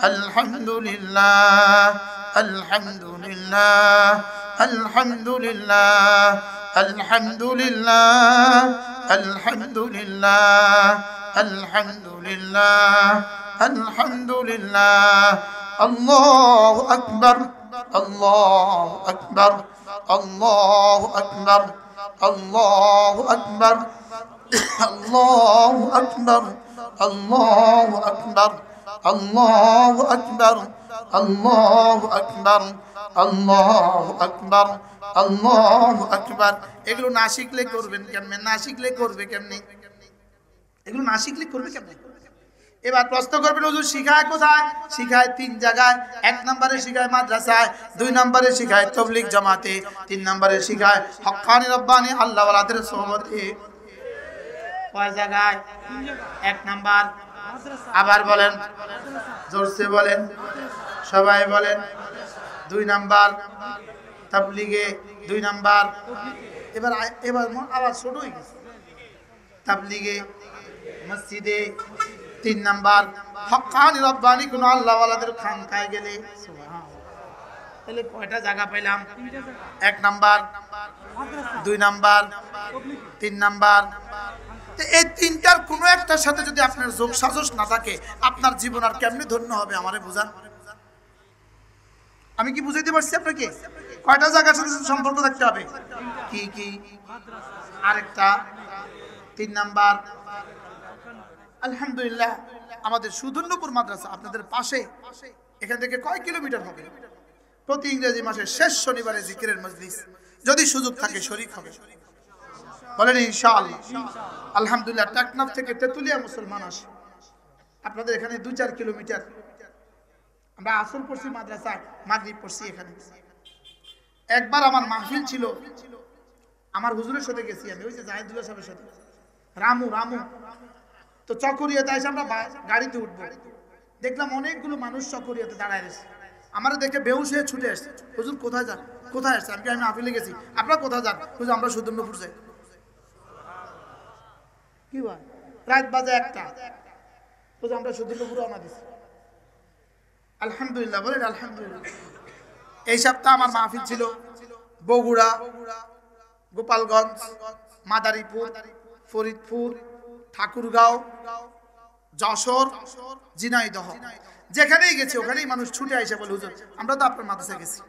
আলহামদুলিল্লাহ আলহামদুলিল্লাহ আলহামদুলিল্লাহ আলহামদুলিল্লাহ আলহামদুলিল্লাহ আলহামদুলিল্লাহ আলহামদুলিল্লাহ, আল্লাহু আকবার, আল্লাহু আকবার, আল্লাহু আকবার, আল্লাহু আকবার, আল্লাহু আকবার, আল্লাহু আকবার, আল্লাহু আকবার, আল্লাহু আকবার, আল্লাহু আকবার, আল্লাহু আকবার। এগুলো না শিখলে করবেন কেমনে? না শিখলে করবে কেমনে? এগুলো না শিখলে করবে কেমনে? এবার প্রশ্ন করবেন, হুজুর শিখায় কোথায়? শিখায় 3 জায়গায়। 1 নম্বরে শিখায় মাদ্রাসায়, 2 নম্বরে শিখায় তাবলীগ জামাতে, 3 নম্বরে শিখায় হক্কানি রব্বানি আল্লাহ ওয়ালাদের সোহবতে। কয় জায়গায়? 1 নাম্বার। আবার বলেন, জোরসে বলেন, সবাই বলেন। 2 নাম্বার তাবলীগে, 2 নাম্বার। এবার আবার ছোট হয়ে গেছে। তাবলীগে, মসজিদে 3 নাম্বার। হক্কানি রব্বানি কোন আল্লাহ ওয়ালাদের খানকায় গেলে। তাহলে কয়টা জায়গা পেলাম? 1 নাম্বার, 2 নাম্বার, 3 নাম্বার। এই 3টার কোনো একটার সাথে যদি আপনার যোগ সাজস না থাকে, আপনার জীবন আর কেমনে ধন্য হবে? আমারে বুঝান। আমি কি বুঝাইতে পারছি আপনাকে? কয়টা জায়গার সাথে সম্পর্ক থাকতে হবে? কি কি? আরেকটা 3 নাম্বার। আলহামদুলিল্লাহ, আমাদের সুধন্যপুর মাদ্রাসা আপনাদের পাশে, এখান থেকে কয় কিলোমিটার হবে? প্রতি ইংরেজি মাসের শেষ শনিবারে জিকিরের মজলিস, যদি সুযোগ থাকে শরীক হবে। বলেন ইনশাআল্লাহ। আলহামদুলিল্লাহ, টেকনাফ থেকে তেতুলিয়া মুসলমান আসে আপনাদের এখানে 2-4 কিলোমিটার। আমরা আসর পড়ছি মাদ্রাসায়, মাগরিব পড়ছি এখানে। একবার আমার মাহফিল ছিল, আমার হুজুরের সাথে গেছি আমি, ওই যে জাহিদুল্লাহ সাহেবের সাথে, রামু তো চকরিয়াতে এসে আমরা গাড়িতে উঠবো, দেখলাম অনেকগুলো মানুষ চকরিয়াতে দাঁড়ায় রয়েছে। আমার দেখে বেহুশ হয়ে ছুটে আসছে, হুজুর কোথায় যান? কোথায় আসছে? আমি মাহফিলে গেছি। আপনারা কোথায় যান? হুজুর আমরা সুদর্ণপুর যাই। কি ভাই, রাত বাজে 1টা, হুজুর আমরা সুদর্ণপুর রওনা দিছি। আলহামদুলিল্লাহ, বলেন আলহামদুলিল্লাহ। এই সপ্তাহ আমার মাহফিল ছিল বগুড়া, গোপালগঞ্জ, মাদারীপুর, ফরিদপুর, ঠাকুরগাঁও, যশোর, ঝিনাইদহ। যেখানেই গেছি ওখানেই মানুষ ছুটে আইসা বলে, হুজুর আমরা তো আপনার মাদ্রাসায় গেছি।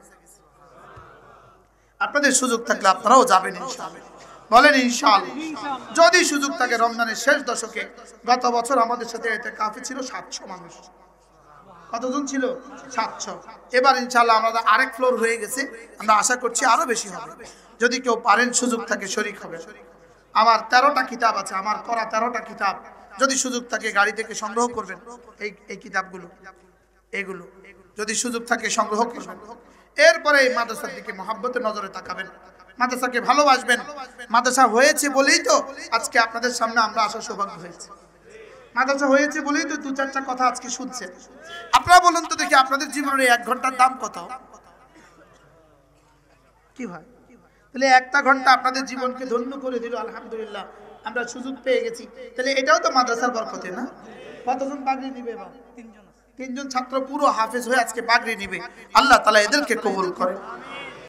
আপনাদের সুযোগ থাকলে আপনারাও যাবেন ইনশাআল্লাহ। বলেন ইনশাআল্লাহ। যদি সুযোগ থাকে, রমজানের শেষ দশকে গত বছর আমাদের সাথে ইতিকাফে ছিল 700 মানুষ। কতজন ছিল? 700। এবার ইনশাআল্লাহ আমাদের আরেক ফ্লোর হয়ে গেছে, আমরা আশা করছি আরো বেশি হবে। যদি কেউ পারেন, সুযোগ থাকে, শরীক হবে। আমার 13টা কিতাব আছে, আমার পড়া 13টা কিতাব। যদি সুযোগ থাকে গাড়ি থেকে সংগ্রহ করবেন এই কিতাবগুলো, এগুলো যদি সুযোগ থাকে সংগ্রহ করবেন। এরপরে এই মাদ্রাসার দিকে মহব্বতের নজরে তাকাবেন, মাদ্রাসাকে ভালোবাসবেন। মাদ্রাসা হয়েছে বলেই তো আজকে আপনাদের সামনে আমরা আসার সৌভাগ্য হয়েছে। মাদ্রাসা হয়েছে বলেই তো 2-4টা কথা আজকে শুনছেন। আপনারা বলুন তো দেখি, আপনাদের জীবনের 1 ঘন্টার দাম কত? কি ভাই, তাহলে 1টা ঘন্টা আপনাদের জীবনকে ধন্য করে দিল। আলহামদুলিল্লাহ, আমরা সুযোগ পেয়ে গেছি। তাহলে এটাও তো মাদ্রাসার বরকতে না? কতজন পাগড়ি নিবে? এবার 3জন ছাত্র পুরো হাফেজ হয়ে আজকে পাগড়ি নিবে। আল্লাহ তাআলা এদেরকে কবুল করে।